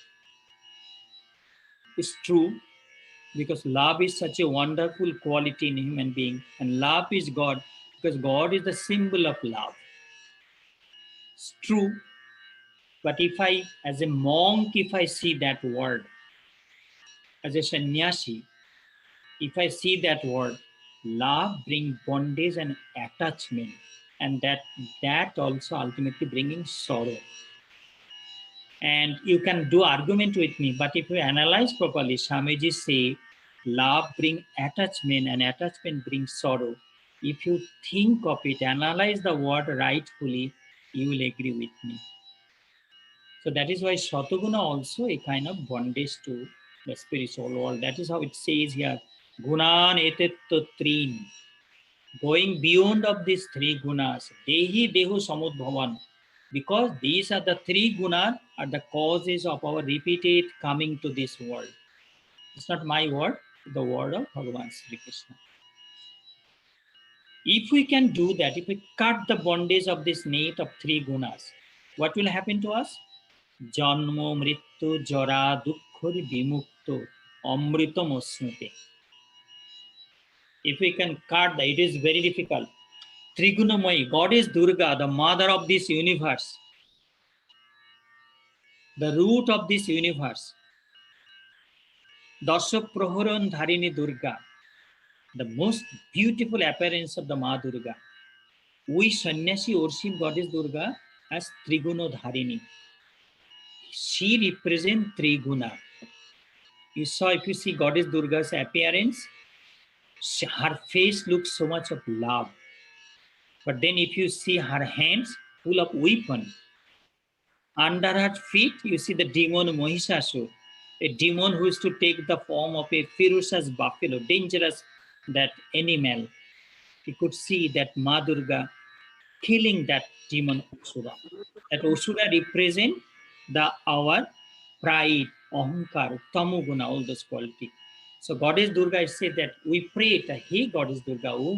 It's true, because love is such a wonderful quality in human being, and love is God, because God is the symbol of love. It's true, but if I, as a monk, if I see that word, as a sannyasi, if I see that word, love brings bondage and attachment, and that also ultimately bringing sorrow. And you can do argument with me, but if you analyze properly, Swamiji say, love brings attachment and attachment brings sorrow. If you think of it, analyze the word rightfully, you will agree with me. So that is why Satoguna also a kind of bondage to the spiritual world. That is how it says here, Gunan etetto trin. Going beyond of these three gunas, Dehi Dehu Samudbhavan, because these are the three gunas are the causes of our repeated coming to this world. It's not my word, the word of Bhagavan Sri Krishna. If we can do that, if we cut the bondage of this net of three gunas, what will happen to us? Janmo mrityu jara dukkhori vimukto amritam osnute. If we can cut that, it is very difficult. Trigunamai, Goddess Durga, the mother of this universe, the root of this universe. Dasya Praharan Dharini Durga, the most beautiful appearance of the Ma Durga. We sannyasi worship Goddess Durga as Triguna Dharini. She represents Triguna. You saw, if you see Goddess Durga's appearance, her face looks so much of love. But then if you see her hands full of weapon, under her feet you see the demon Mahishasur, a demon who is to take the form of a ferocious buffalo, dangerous that animal. You could see that Ma Durga killing that demon Asura. That Asura represent our pride, ahankar, tamoguna, all those qualities. So Goddess Durga said that we pray that, hey Goddess Durga, O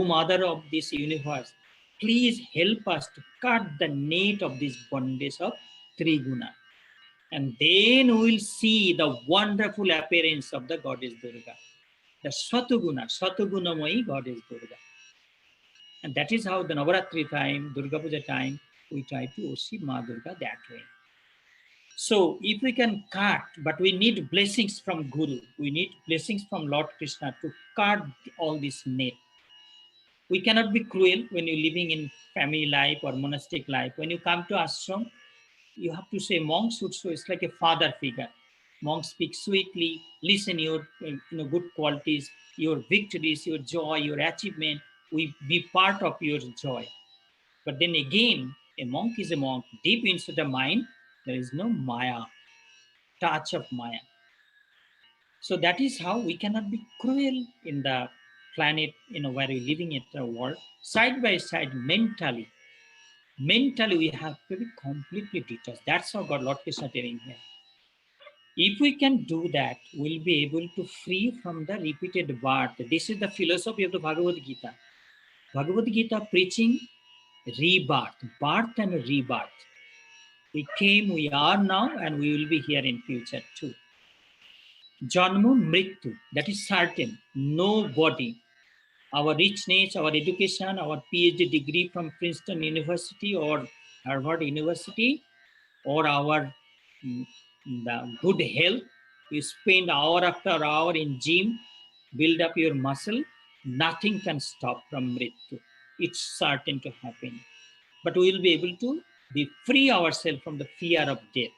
Mother of this universe, please help us to cut the net of this bondage of Triguna. And then we will see the wonderful appearance of the Goddess Durga, the Satugunamai Goddess Durga. And that is how the Navaratri time, Durga Puja time, we try to worship Ma Durga that way. So if we can cut, but we need blessings from Guru, we need blessings from Lord Krishna to cut all this net. We cannot be cruel when you're living in family life or monastic life. When you come to ashram, you have to say, monks should show, it's like a father figure. Monks speak sweetly, listen your good qualities, your victories, your joy, your achievement will be part of your joy. But then again, a monk is a monk. Deep into the mind, there is no Maya, touch of Maya. So that is how we cannot be cruel in the planet, where we're living in the world. Side by side, mentally, we have to be completely detached. That's how God Lord Krishna telling here. If we can do that, we'll be able to free from the repeated birth. This is the philosophy of the Bhagavad Gita. Bhagavad Gita preaching rebirth, birth and rebirth. We came, we are now, and we will be here in future too. Janma Mrityu, that is certain. Nobody, our richness, our education, our PhD degree from Princeton University or Harvard University, or our the good health, you spend hour after hour in gym, build up your muscle, nothing can stop from Mrityu. It's certain to happen. But we will be able to be free ourselves from the fear of death.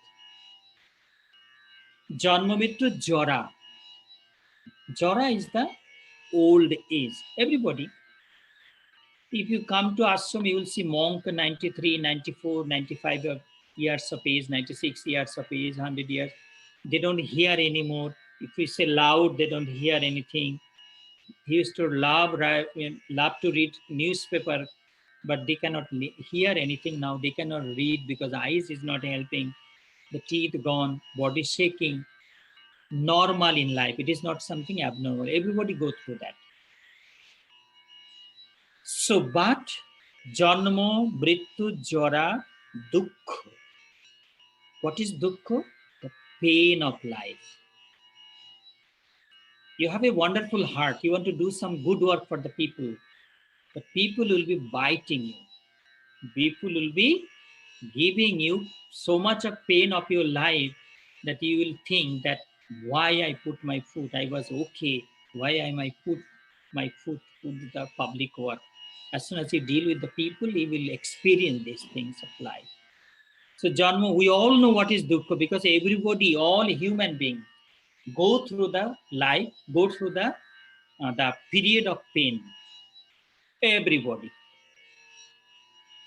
Janma Mrityu Jara. Jara is the old age. Everybody, if you come to ashram, you will see monk 93, 94, 95 years of age, 96 years of age, 100 years. They don't hear anymore. If we say loud, they don't hear anything. He used to love to read newspaper, but they cannot hear anything now. They cannot read because eyes is not helping. The teeth gone, body shaking. Normal in life. It is not something abnormal. Everybody goes through that. So, but Janmo, Mrityu, Jara, Dukkha. What is Dukkha? The pain of life. You have a wonderful heart. You want to do some good work for the people. But people will be biting you. People will be giving you so much of pain of your life that you will think that why I put my foot, I was okay. Why I might put my foot to the public work. As soon as you deal with the people, you will experience these things of life. So Janma, we all know what is dukkha because everybody, all human beings, go through the life, go through the period of pain. Everybody.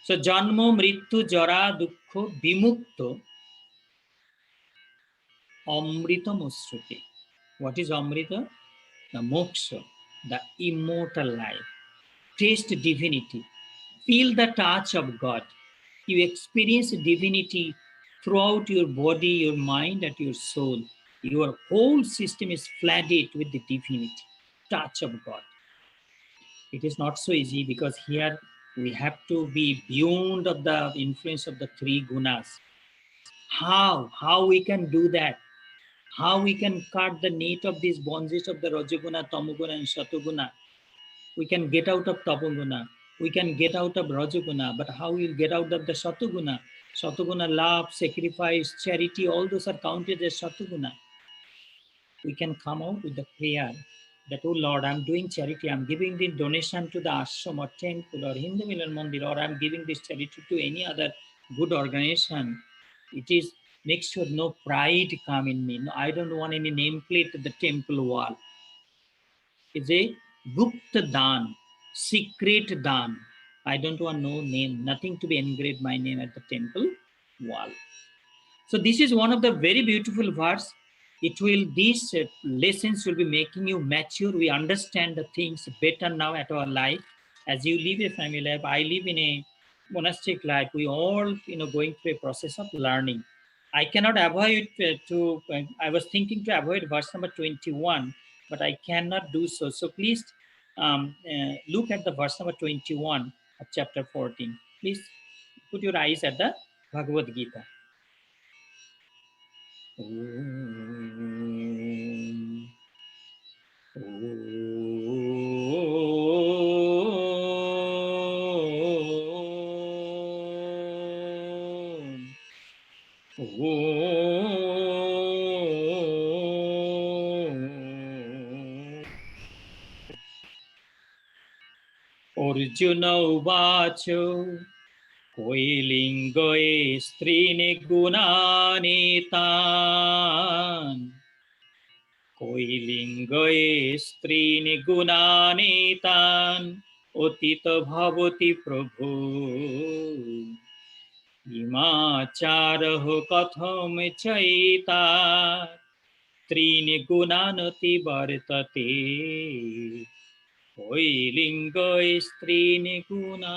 So Janma, Mrityu, Jara, Dukkha, Vimukto, Amrita Musruti. What is Amrita? The moksha, the immortal life. Taste divinity. Feel the touch of God. You experience divinity throughout your body, your mind, and your soul. Your whole system is flooded with the divinity, touch of God. It is not so easy because here we have to be beyond of the influence of the three gunas. How we can do that? How we can cut the net of these bondages of the Rajaguna, Tamoguna, and Satoguna? We can get out of Tapoguna. We can get out of Rajaguna, but how we'll get out of the Satoguna? Satoguna, love, sacrifice, charity, all those are counted as Satoguna. We can come out with the prayer that, oh Lord, I'm doing charity, I'm giving the donation to the ashram or temple or Hindu Milan Mandir, or I'm giving this charity to any other good organization. It is, make sure no pride come in me. No, I don't want any nameplate at the temple wall. It's a Gupta Dan, secret Dan. I don't want no name, nothing to be engraved my name at the temple wall. So this is one of the very beautiful verse. These lessons will be making you mature. We understand the things better now at our life. As you live a family life, I live in a monastic life. We all, going through a process of learning. I cannot avoid I was thinking to avoid verse number 21, but I cannot do so. So please look at the verse number 21 of chapter 14. Please put your eyes at the Bhagavad Gita. Om. Om. Arjuna uvacho Koilingoe strine gunanitan কৈলিঙ্গয়ে স্ত্রীনি গুণানেতান অতীত ভবতি প্রভু ইমাচারহ কথম চৈতা ত্রিনি গুণানতি বর্ততে কৈলিঙ্গয়ে স্ত্রীনি গুণা।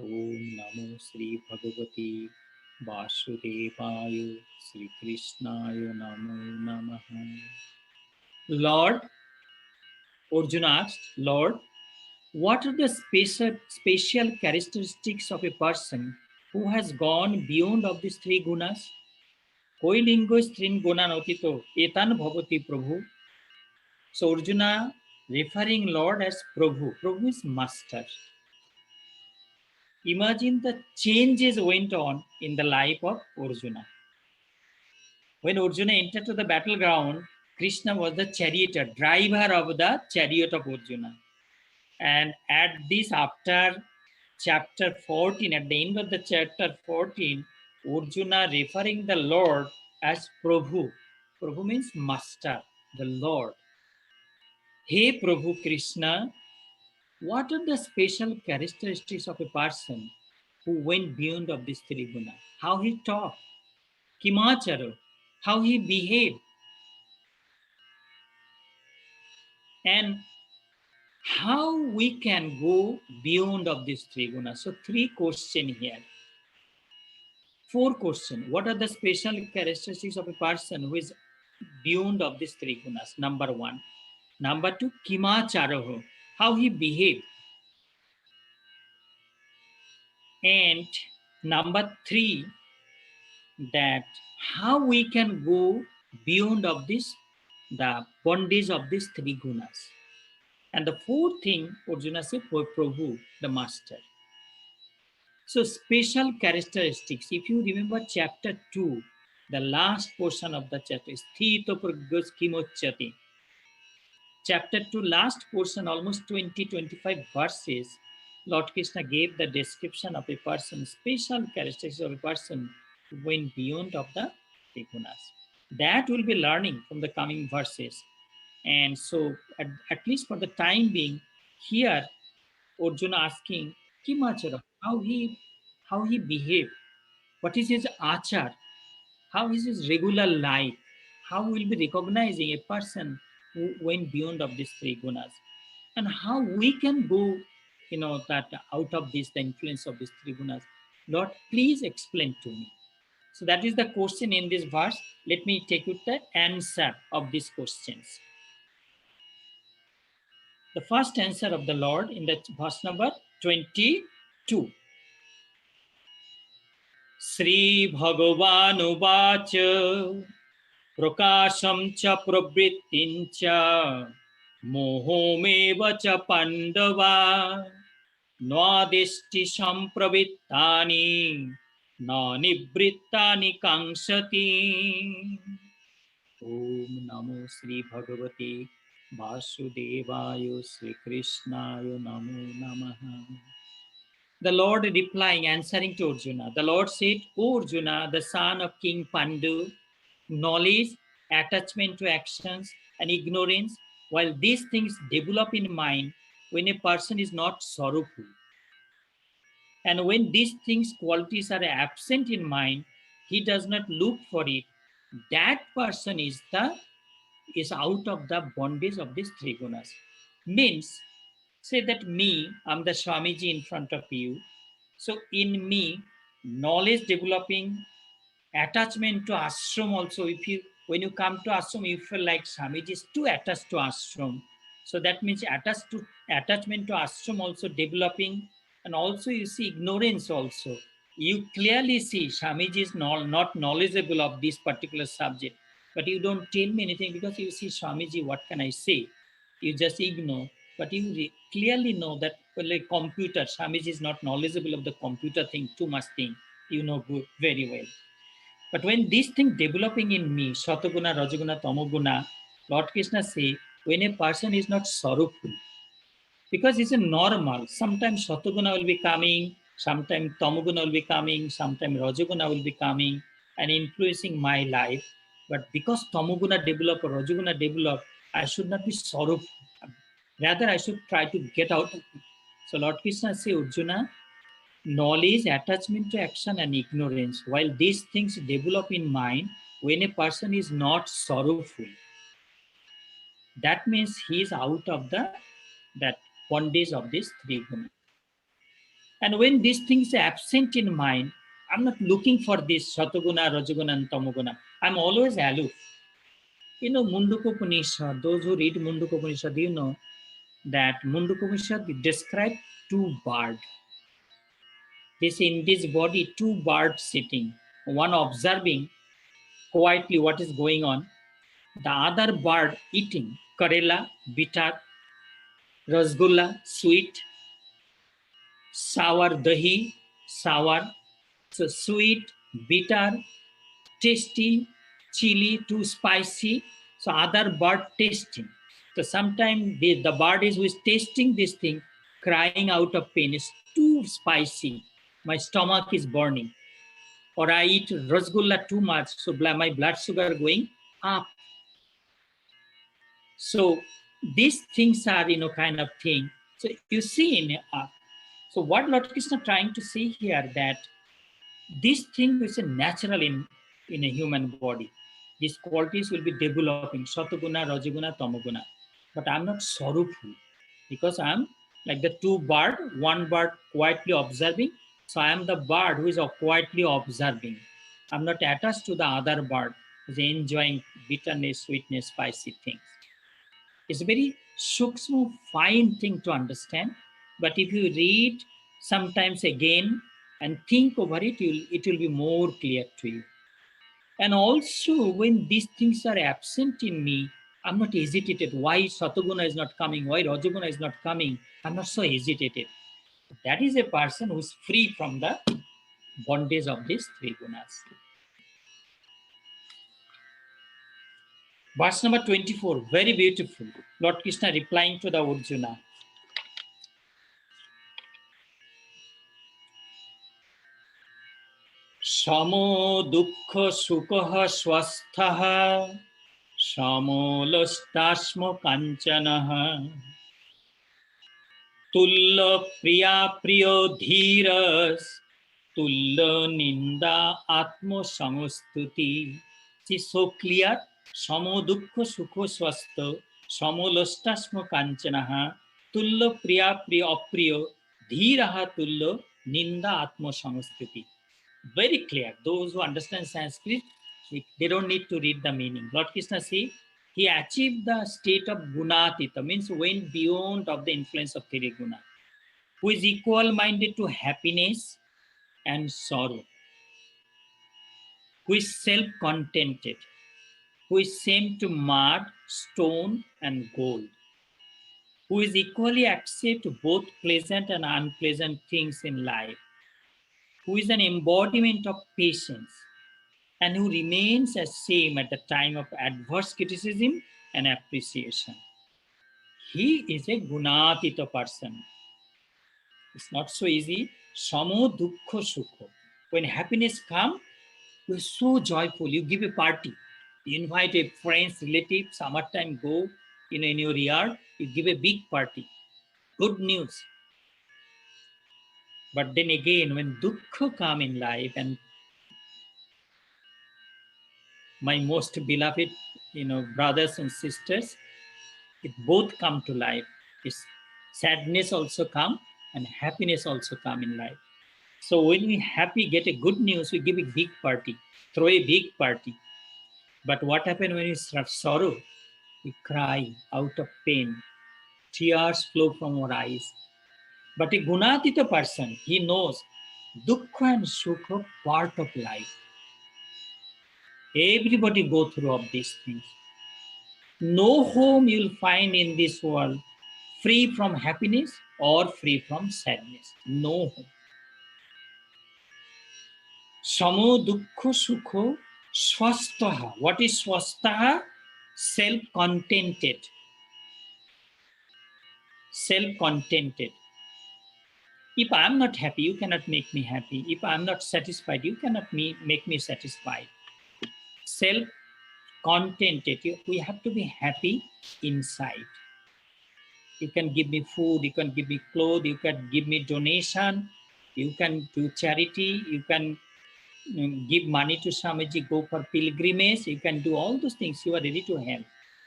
ওম নমো শ্রী ভগবতী Vasudevaya Sri Krishnaya Namo Namaha. Lord, Arjuna asked, Lord, what are the special characteristics of a person who has gone beyond of these three gunas? Koilingo strin guna notito etan bhavati Prabhu. So Arjuna referring Lord as Prabhu. Prabhu is master. Imagine the changes went on in the life of Arjuna. When Arjuna entered to the battleground, Krishna was the charioteer, driver of the chariot of Arjuna. And at this, after chapter 14, at the end of the chapter 14, Arjuna referring the Lord as Prabhu. Prabhu means master, the Lord. Hey Prabhu Krishna, what are the special characteristics of a person who went beyond of this three guna? How he talked, kimachara, how he behaved, and how we can go beyond of these three gunas. So 3 questions here. 4 questions. What are the special characteristics of a person who is beyond of these 3 gunas? Number 1. Number 2, kimacharaho, how he behaved. And number 3, that how we can go beyond of this, the bondage of these 3 gunas. And the 4th thing, Arjuna said, for Prabhu, the master. So special characteristics, if you remember chapter 2, the last portion of the chapter is Sthito Pragos Kimochati. Chapter 2, last portion, almost 20-25 verses, Lord Krishna gave the description of a person, special characteristics of a person who went beyond of the gunas. That we'll be learning from the coming verses. And so at least for the time being, here Arjuna asking Kimachara, how he behaved, what is his achar, how is his regular life, how we'll be recognizing a person who went beyond of these 3 gunas, and how we can go, that out of this, the influence of these 3 gunas. Lord, please explain to me. So that is the question in this verse. Let me take you the answer of these questions. The first answer of the Lord in the verse number 22. Sri Bhagavanuvāca prakāṣam ca pravrittiṃ ca mohomeva ca pandava nādishti sampravittani na nivrittani kaṅsati. Om Namo Sri Bhagavate Vasudevaya Sri Krishnaya Namo Namaha. The Lord replying, answering to Arjuna, the Lord said, O Arjuna, the son of King Pandu, knowledge, attachment to actions, and ignorance, while these things develop in mind when a person is not sorrowful. And when these things, qualities are absent in mind, he does not look for it. That person is out of the bondage of these 3 gunas. Means, say that me, I'm the Swamiji in front of you. So in me, knowledge developing, attachment to ashram also. When you come to ashram, you feel like Swamiji is too attached to ashram. So that means attachment to ashram also developing, and also you see ignorance also. You clearly see Swamiji is not knowledgeable of this particular subject, but you don't tell me anything because you see Swamiji, what can I say? You just ignore. But you clearly know that, like computer, Swamiji is not knowledgeable of the computer thing, too much thing, you know good, very well. But when this thing developing in me, Satoguna, Rajoguna, Tamoguna, Lord Krishna say, when a person is not sorrowful, because it's a normal, sometimes Satoguna will be coming, sometimes Tamoguna will be coming, sometimes Rajoguna will be coming and influencing my life. But because tamoguna develop or rajoguna develop, I should not be sorrowful. Rather, I should try to get out of it. So Lord Krishna says, Arjuna, knowledge, attachment to action, and ignorance, while these things develop in mind, when a person is not sorrowful, that means he is out of that bondage of these three guna. And when these things are absent in mind, I'm not looking for this satoguna, rajoguna, and tamoguna. I'm always aloof. You know, Mundaka Upanishad, those who read Mundaka Upanishad, you know that Mundaka Upanishad describes two birds. This in this body, two birds sitting, one observing quietly what is going on, the other bird eating karela, bitter, rasgulla, sweet, sour dahi, sour, so sweet, bitter, tasty, chili, too spicy. So other bird tasting. So sometimes the bird is who is tasting this thing, crying out of pain. It's too spicy. My stomach is burning. Or I eat rasgulla too much, so my blood sugar going up. So these things are, kind of thing. So you see so what Lord Krishna trying to say here that this thing is a natural in a human body. These qualities will be developing, satoguna, rajoguna, tamoguna. But I'm not sorrowful because I'm like the two bird, one bird quietly observing. So I am the bird who is quietly observing. I'm not attached to the other bird who's enjoying bitterness, sweetness, spicy things. It's a very sukshma, fine thing to understand. But if you read sometimes again and think over it, it will be more clear to you. And also, when these things are absent in me, I'm not hesitated. Why Satoguna is not coming? Why Rajoguna is not coming? I'm not so hesitated. That is a person who is free from the bondage of these three gunas. Verse number 24, very beautiful. Lord Krishna replying to the Arjuna. Samo dukkha sukha swasthaha samolostasmo kanchanaha tulla priya priyo dhiras tulla ninda atma samastuti. It's so clear. Samo dukkha sukha swastha samolostasmo kanchanaha tulla priya priyo apriyo dhiraha tulla ninda atma samastuti. Very clear. Those who understand Sanskrit, they don't need to read the meaning. Lord Krishna says, he achieved the state of gunatita, means went beyond of the influence of three guna, who is equal-minded to happiness and sorrow, who is self-contented, who is same to mud, stone, and gold, who is equally accept both pleasant and unpleasant things in life, who is an embodiment of patience, and who remains as same at the time of adverse criticism and appreciation. He is a gunatita person. It's not so easy. Samo dukkha sukha. When happiness comes, you're so joyful. You give a party. You invite a friends, relatives, summertime go, in your yard, you give a big party. Good news. But then again, when dukkha come in life, and my most beloved, brothers and sisters, it both come to life. It's sadness also come and happiness also come in life. So when we happy, get a good news, we give a big party, throw a big party. But what happens when we have sorrow? We cry out of pain. Tears flow from our eyes. But a gunatita person, he knows dukkha and sukha part of life. Everybody go through of these things. No home you'll find in this world free from happiness or free from sadness. No home. Samo dukkha sukho swastaha. What is swastaha? Self-contented. Self-contented. If I'm not happy, you cannot make me happy. If I'm not satisfied, you cannot make me satisfied. contented. We have to be happy inside. You can give me food, you can give me clothes, you can give me donation, you can do charity, you can give money to Swamiji, go for pilgrimage, you can do all those things, you are ready to help.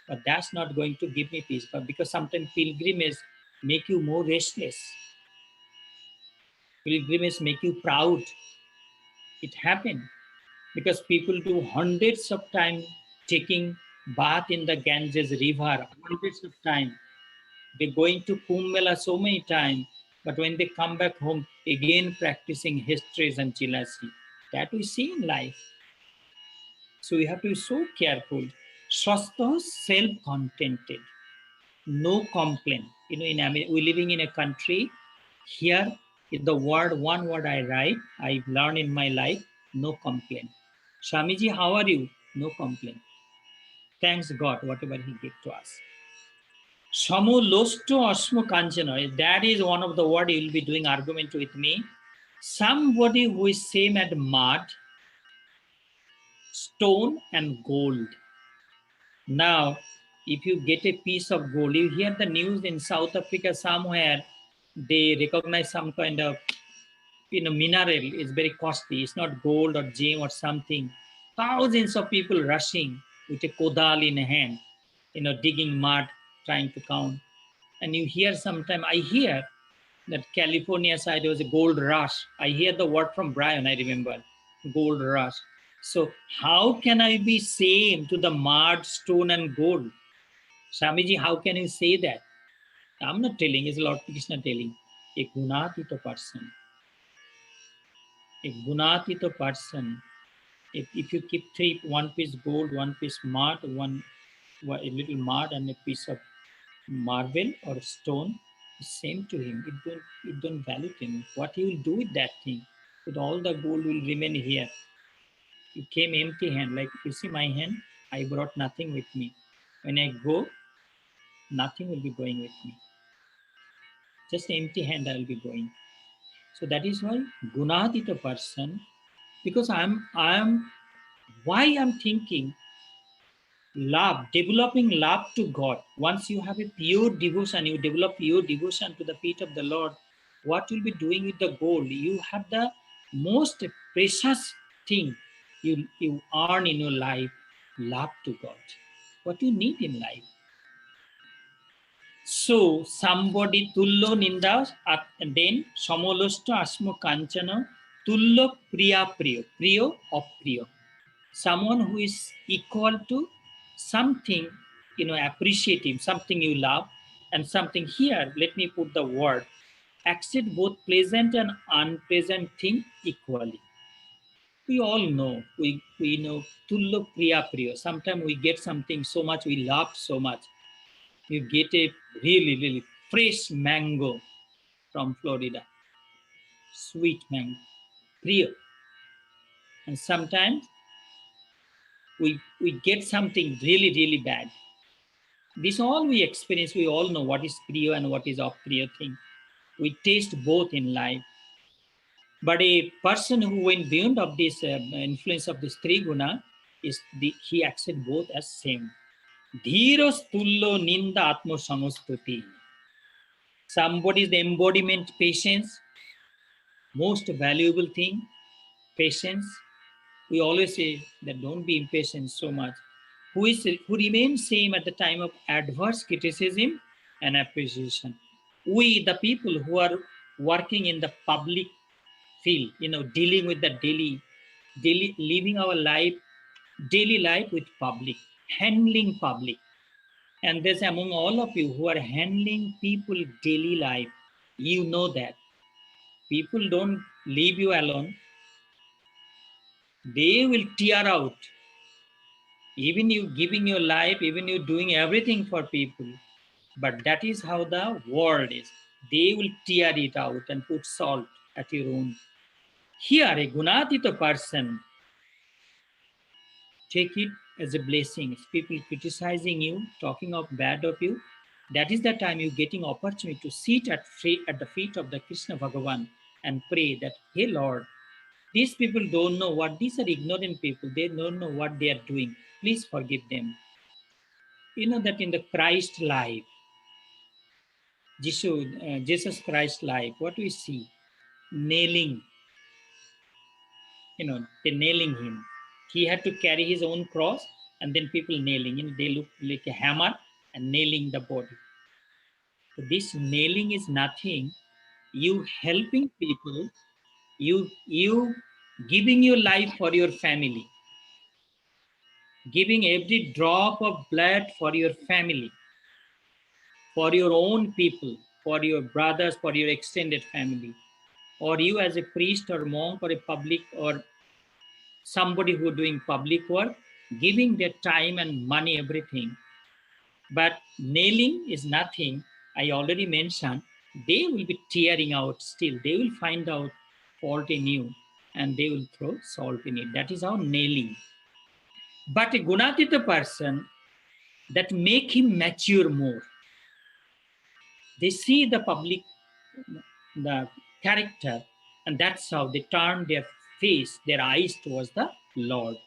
But that's not going to give me peace. But because sometimes pilgrimage make you more restless. Pilgrimage make you proud. It happened because people do hundreds of times taking bath in the Ganges river, hundreds of times. They're going to Kumbh Mela so many times, but when they come back home, again practicing histories and jealousy. That we see in life. So we have to be so careful. Swastha, self-contented, no complaint. You know, in America, we're living in a country, here is the word, one word I write, I've learned in my life, no complaint. Swamiji, how are you? No complaint. Thanks God, whatever he gave to us. Samo losto asmo kanchana. That is one of the word you will be doing argument with me. Somebody who is same at mud, stone and gold. Now, if you get a piece of gold, you hear the news in South Africa somewhere, they recognize some kind of, mineral is very costly. It's not gold or gem or something. Thousands of people rushing with a kodal in hand, digging mud, trying to count. And you hear sometime, I hear that California side was a gold rush. I hear the word from Brian, I remember, gold rush. So how can I be same to the mud, stone and gold? Swamiji, how can you say that? I'm not telling, it's Lord Krishna telling. A gunatita person. A gunatita person. If you keep one piece gold, one piece mud, a little mud and a piece of marble or stone, same to him. It don't value to him. What he will do with that thing? With all the gold will remain here. You came empty hand, like you see my hand, I brought nothing with me. When I go, nothing will be going with me. Just empty hand I will be going. So that is why Gunatita person, because why I'm thinking love, developing love to God. Once you have a pure devotion, you develop pure devotion to the feet of the Lord, what you'll be doing with the gold? You have the most precious thing you earn in your life, love to God. What you need in life. So somebody tullo ninda, then samolosto asmo kanchana, tullo priya priyo of priyo. Someone who is equal to something, appreciative, something you love, and something here, let me put the word, accept both pleasant and unpleasant thing equally. We all know, we know, tullo priya priyo. Sometimes we get something so much, we love so much. You get a really, really fresh mango from Florida, sweet mango, priya. And sometimes we get something really, really bad. This all we experience, we all know what is priya and what is apriya thing. We taste both in life. But a person who went beyond of this influence of this three guna, he accepts both as same. Dhiros tullo ninda atmo samastuti. Somebody is the embodiment, patience, most valuable thing, patience. We always say that don't be impatient so much. Who remains same at the time of adverse criticism and appreciation. We, the people who are working in the public field, dealing with the daily living our life, daily life with public, handling public. And there's among all of you who are handling people daily life, you know that people don't leave you alone. They will tear out. Even you giving your life, even you doing everything for people. But that is how the world is. They will tear it out and put salt at your own. Here, a gunatita person, take it as a blessing. If people criticizing you, talking of bad of you, that is the time you're getting opportunity to sit at the feet of the Krishna Bhagavan and pray that, hey Lord, these people don't know what, these are ignorant people, they don't know what they are doing. please forgive them. You know that in the Christ life, Jesus Christ life, what we see? Nailing. They nailing him. He had to carry his own cross, and then people nailing. They look like a hammer and nailing the body. So this nailing is nothing. You helping people, you giving your life for your family, giving every drop of blood for your family, for your own people, for your brothers, for your extended family, or you as a priest or monk or a public or somebody who doing public work, giving their time and money, everything. But nailing is nothing. I already mentioned, they will be tearing out still. They will find out fault in you and they will throw salt in it. That is how nailing. But a Gunatita person, that make him mature more. They see the public, the character, and that's how they turn their face, their eyes towards the Lord.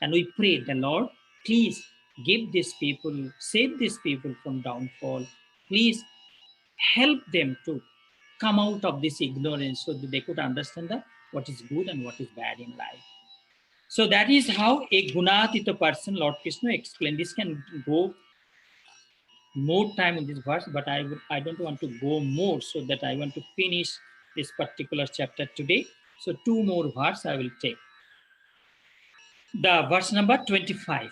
And we pray, the Lord, please give these people, save these people from downfall. Please help them to come out of this ignorance so that they could understand what is good and what is bad in life. So that is how a Gunatita person, Lord Krishna explained. This can go more time in this verse, but I don't want to go more, so that I want to finish this particular chapter today. So 2 more verses I will take. The verse number 25.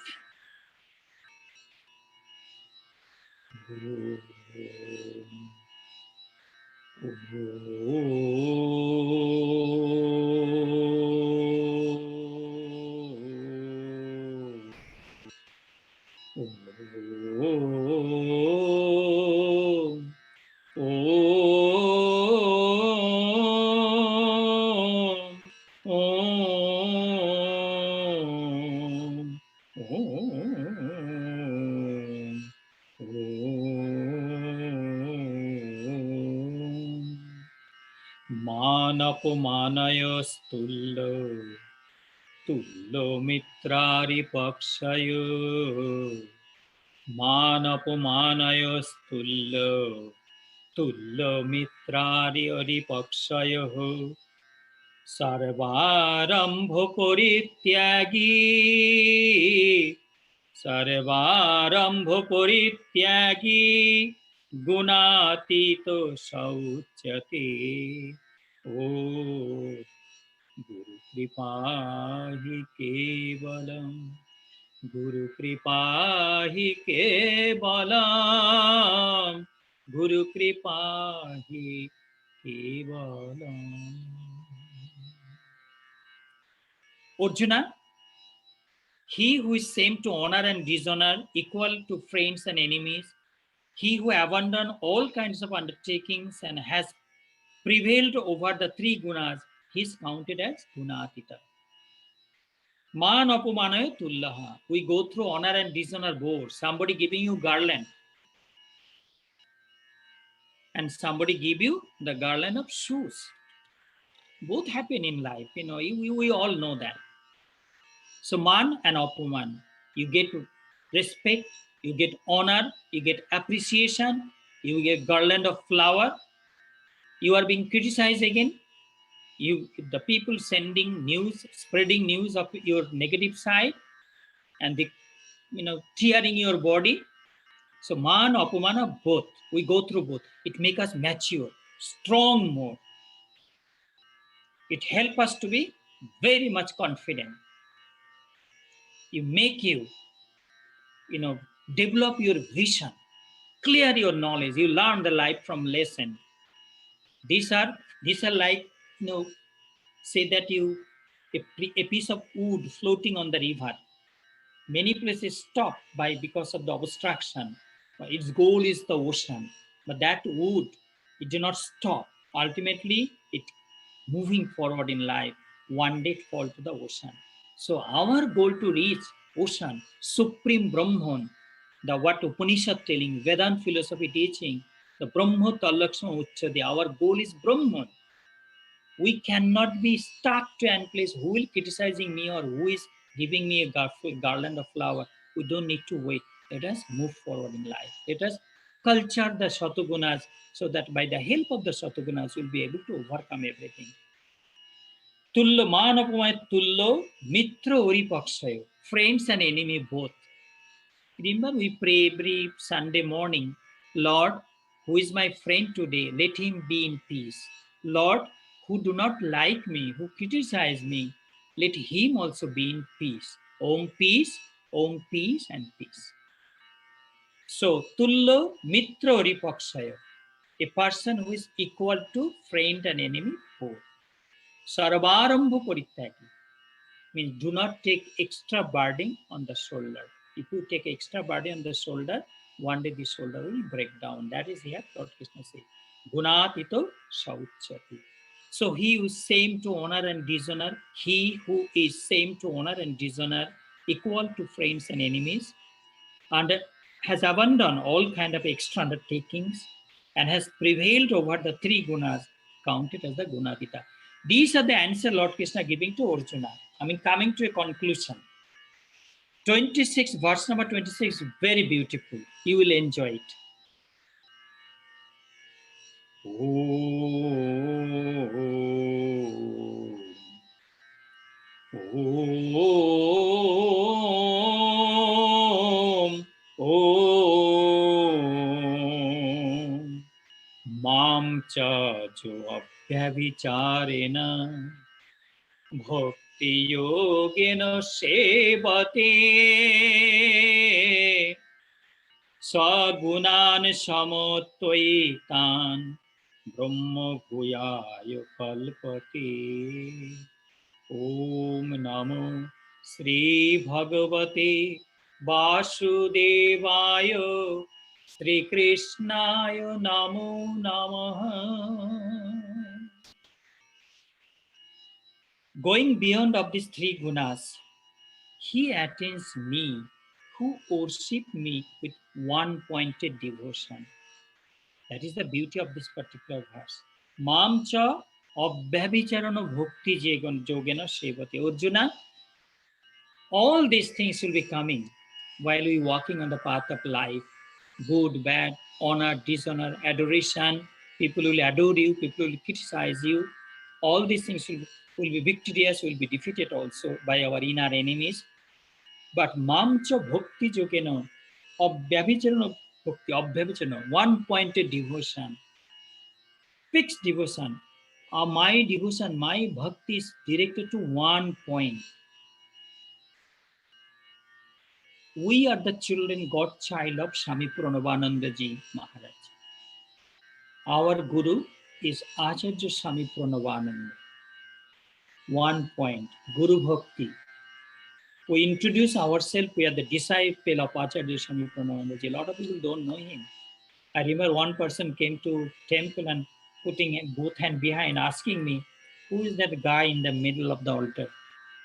Manapumanayostulla tullo mitrari pakshayo Manapumanayostulla tullo mitrari aripakshayo Sarvarambho parityagi Sarvarambho parityagi Gunatito sauchyate Oh, Guru Kripahi Kevalam, Guru Kripahi Kevalam, Guru Kripahi Kevalam. Arjuna, he who is same to honor and dishonor, equal to friends and enemies, he who abandoned all kinds of undertakings and has prevailed over the 3 gunas, he is counted as Gunatita. Man apumanayo tullaha. We go through honor and dishonor both. Somebody giving you garland and somebody give you the garland of shoes. Both happen in life, we all know that. So man and apuman, you get respect, you get honor, you get appreciation, you get garland of flower. You are being criticized again. The people sending news, spreading news of your negative side, and they, tearing your body. So man, apumana, both. We go through both. It makes us mature, strong more. It helps us to be very much confident. You make you, develop your vision, clear your knowledge. You learn the life from lesson. These are like, say that a piece of wood floating on the river. Many places stop because of the obstruction. Its goal is the ocean. But that wood, it did not stop. Ultimately, it moving forward in life. One day it fall to the ocean. So our goal to reach ocean, Supreme Brahman, the what Upanishad telling, Vedanta philosophy teaching, the Brahma Talakshma Uchchati, our goal is Brahman. We cannot be stuck to any place who will criticizing me or who is giving me a garland of flower. We don't need to wait. Let us move forward in life. Let us culture the Satugunas so that by the help of the Satugunas, we'll be able to overcome everything. Tullo manapamay tullo mitra oripakshayo. Friends and enemy both. Remember, we pray every Sunday morning, Lord, who is my friend today, let him be in peace. Lord, who do not like me, who criticize me, let him also be in peace. Om peace, and peace. So, tullo mitra oripakshayo, a person who is equal to friend and enemy both. Sarvarambha parityagi means do not take extra burden on the shoulder. If you take extra burden on the shoulder, one day the shoulder will break down. That is here Lord Krishna says. Gunatito sauchati. So he who is same to honor and dishonor, he who is same to honor and dishonor, equal to friends and enemies, and has abandoned all kind of extra undertakings and has prevailed over the three gunas, counted as the Gunatita. These are the answer Lord Krishna giving to Arjuna. I mean, coming to a conclusion. 26, verse number 26, very beautiful. You will enjoy it. Mam cha jo abhyavicharena bhakti yogena sevate sagunan samotvaitan brahma bhuyaya kalpate. Om namo Sri Bhagavate Vasudevaya Sri Krishnaya namo namaha. Going beyond of these three gunas, he attains me who worship me with one-pointed devotion. That is the beauty of this particular verse. Mamcha abhyabhicharana bhakti yogena sevate. Arjuna, all these things will be coming while we walking on the path of life. Good, bad, honor, dishonor, adoration. People will adore you, people will criticize you. All these things will be victorious, will be defeated also by our inner enemies. But mamcha bhakti yogena abhyabhicharana bhakti, abhyabhicharana, one-pointed devotion, fixed devotion. My devotion, my bhakti is directed to one point. We are the children, godchild of Swami Pranavananda Ji Maharaj. Our Guru is Acharya Swami Pranavananda. One point, Guru Bhakti. We introduce ourselves, we are the disciple of Acharya Swami Pranavananda Ji. A lot of people don't know him. I remember one person came to temple and putting both hands behind, asking me, who is that guy in the middle of the altar?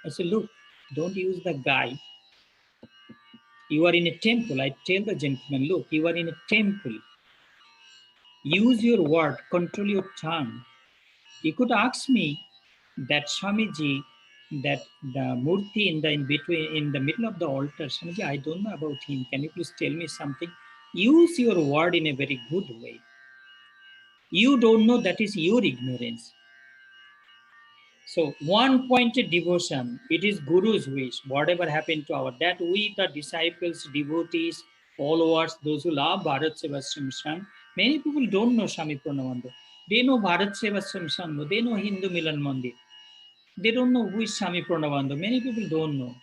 I said, look, don't use the guy. You are in a temple. I tell the gentleman, look, you are in a temple. Use your word, control your tongue. You could ask me that Swamiji, that the Murti in the middle of the altar, Swamiji, I don't know about him. Can you please tell me something? Use your word in a very good way. You don't know, that is your ignorance. So one-pointed devotion, it is Guru's wish. Whatever happened to our, that we, the disciples, devotees, followers, those who love Bharat Sevasram Sangh, many people don't know Swami Pranavananda. They know Bharat Sevasram Sangh, they know Hindu Milan Mandir. They don't know who is Swami Pranavananda. Many people don't know.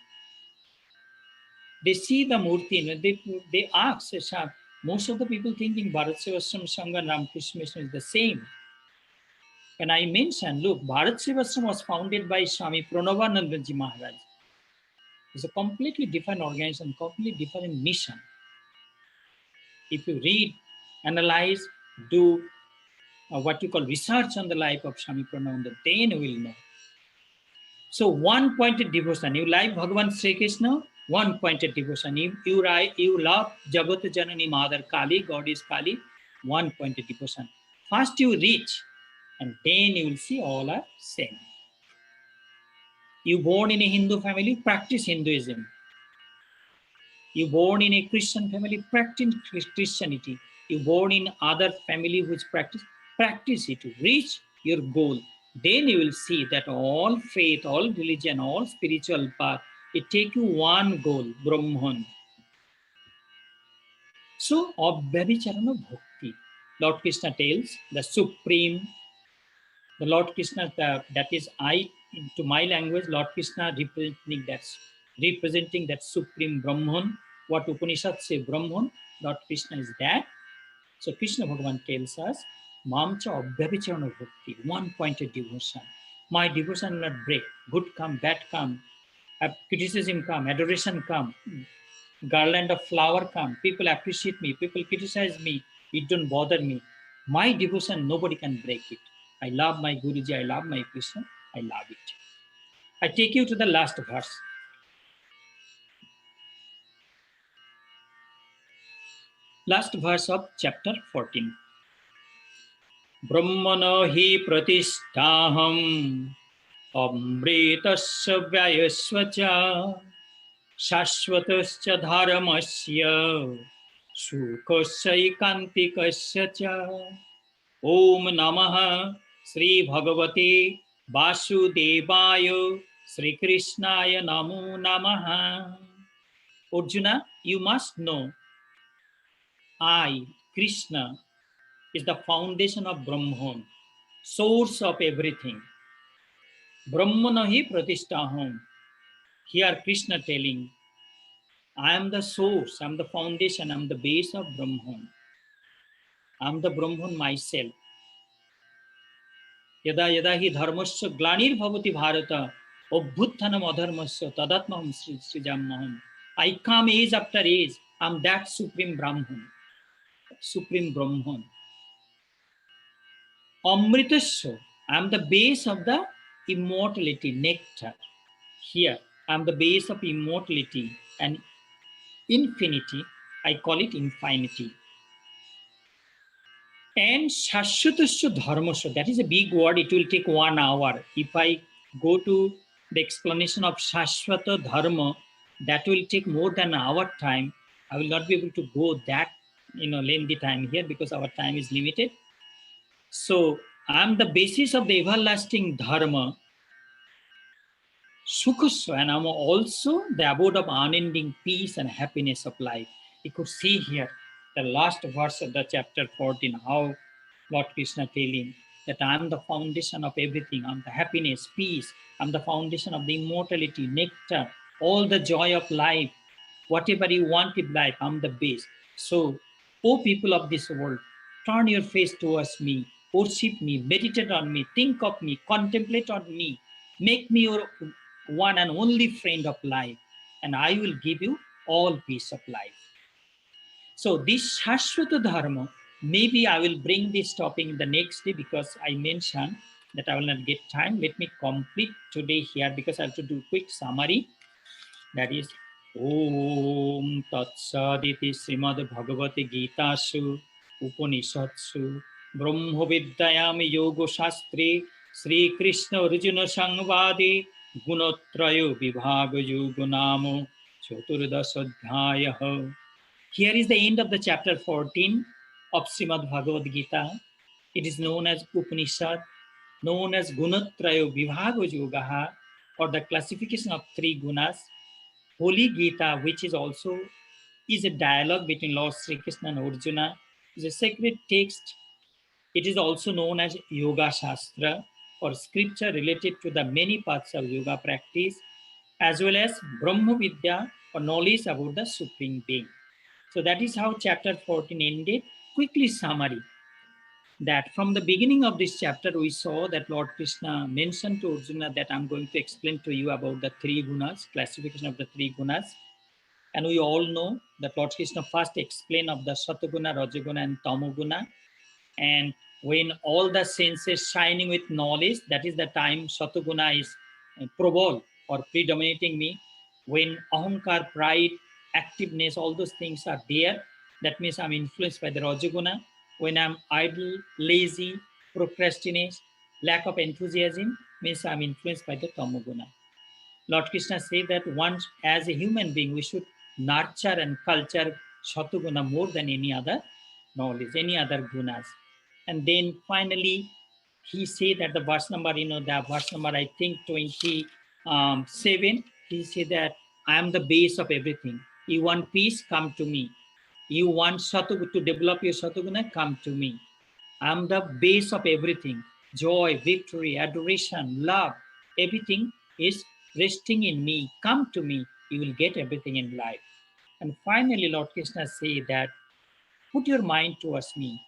They see the Murti, they ask, most of the people thinking Bharat Sevasram Sangh and Ramakrishna Mission is the same. And I mentioned, look, Bharat Sevasram was founded by Swami Pranavananda Ji Maharaj. It's a completely different organization, completely different mission. If you read, analyze, do what you call research on the life of Swami Pranavananda, then you will know. So one-pointed devotion. You like Bhagavan Sri Krishna, one-pointed devotion. You love Jagat Janani Mother Kali, Goddess Kali, one-pointed devotion. First you reach, and then you will see all are same. You born in a Hindu family, practice Hinduism. You born in a Christian family, practice Christianity. You born in other family which practice it to reach your goal. Then you will see that all faith, all religion, all spiritual path, it take you one goal, Brahman. So, Abhyabhicharana Bhakti, Lord Krishna tells the supreme, the Lord Krishna, that is to my language, Lord Krishna representing that supreme Brahman. What Upanishads say Brahman, Lord Krishna is that. So Krishna Bhagavan tells us, Mamcha Abhyabhicharana Bhakti, one-pointed devotion. My devotion will not break. Good come, bad come, criticism come, adoration come, garland of flower come, people appreciate me, people criticize me, it don't bother me. My devotion, nobody can break it. I love my Guruji, I love my Krishna, I love it. I take you to the last verse. Last verse of chapter 14. Brahmana hi pratistaham amritasya vyayasvacha shashvatasya dharmasya sukasya ikantikasya cha. Om Namah Sri Bhagavate Vasudevaya Sri Krishnaya Namo Namaha. Arjuna, you must know, I, Krishna, is the foundation of Brahman, source of everything. Brahmanahi pratishtaham. Here Krishna telling, I am the source, I am the foundation, I am the base of Brahman. I am the Brahman myself. यदा यदा हि धर्मस्य ग्लानिर्भवति Bharat अभ्युत्थानम् अधर्मस्य तदात्महं सृजाम्यहम्. I come age after age. I am that supreme Brahman. Supreme Brahman. Amritasya. I am the base of the immortality, nectar. Here, I am the base of immortality and infinity. I call it infinity. And Shashvatasya Dharmasya, that is a big word, it will take 1 hour. If I go to the explanation of Shashvata Dharma, that will take more than an hour time. I will not be able to go that lengthy time here because our time is limited. So I am the basis of the everlasting Dharma, Sukhasya, and I am also the abode of unending peace and happiness of life. You could see here the last verse of the chapter 14, how Lord Krishna telling that I am the foundation of everything. I am the happiness, peace. I am the foundation of the immortality, nectar, all the joy of life. Whatever you want in life, I am the base. So, O people of this world, turn your face towards me, worship me, meditate on me, think of me, contemplate on me, make me your one and only friend of life, and I will give you all peace of life. So this Shashvata Dharma, maybe I will bring this topic in the next day because I mentioned that I will not get time. Let me complete today here because I have to do quick summary. That is Om Tat Saditi Srimad Bhagavati Gita Su Upanishatsu Brahma Vidyayam Yoga Shastri Sri Krishna Arjuna Sangvadi Gunotrayo Vibhaga Yoga Namo Chaturdasodhyaya. Here is the end of the chapter 14 of Srimad Bhagavad Gita. It is known as Upanishad, known as Gunotrayo Vibhaga Yoga, or the classification of 3 gunas. Holy Gita, which is also a dialogue between Lord Sri Krishna and Arjuna, is a sacred text. It is also known as Yoga Shastra, or scripture related to the many paths of yoga practice, as well as Brahma Vidya, or knowledge about the Supreme Being. So that is how chapter 14 ended. Quickly summary, that from the beginning of this chapter, we saw that Lord Krishna mentioned to Arjuna that I'm going to explain to you about the 3 gunas, classification of the 3 gunas. And we all know that Lord Krishna first explained of the Sataguna, Rajaguna, and Tamoguna. And when all the senses shining with knowledge, that is the time Sataguna is probal or predominating me. When Ahankar, pride, activeness, all those things are there, that means I'm influenced by the Rajaguna. When I'm idle, lazy, procrastinate, lack of enthusiasm, means I'm influenced by the Tamoguna. Lord Krishna said that once as a human being, we should nurture and culture Satoguna more than any other knowledge, any other gunas. And then finally, he said at the verse number, the verse number, I think 27, he said that I am the base of everything. You want peace, come to me. You want Satoguna, to develop your Satoguna, come to me. I am the base of everything. Joy, victory, adoration, love, everything is resting in me. Come to me, you will get everything in life. And finally, Lord Krishna say that put your mind towards me.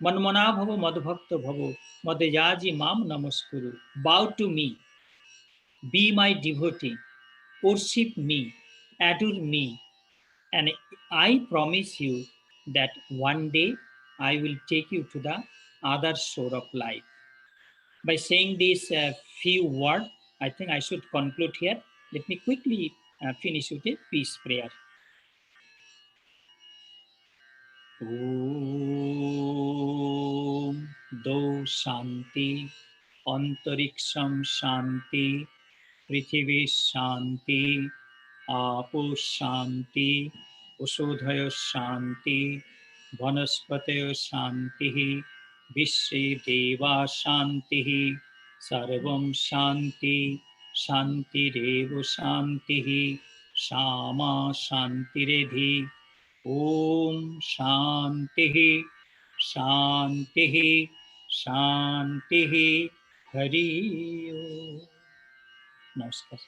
Manmana bhavo madbhakta bhavo madyaji mam namaskuru. Bow to me, be my devotee, worship me, adore me, and I promise you that one day I will take you to the other shore of life. By saying these few words, I think I should conclude here. Let me quickly finish with a peace prayer. Om Do Shanti Antariksham Shanti Prithvi Shanti Apo Shanti Usodhaya Shanti Vanaspataya Shanti Vishre Deva Shanti Sarvam Shanti Shanti Devo Shanti Shama Shanti Redhi Om Shanti Shanti Shanti Hari Om. Namaskar.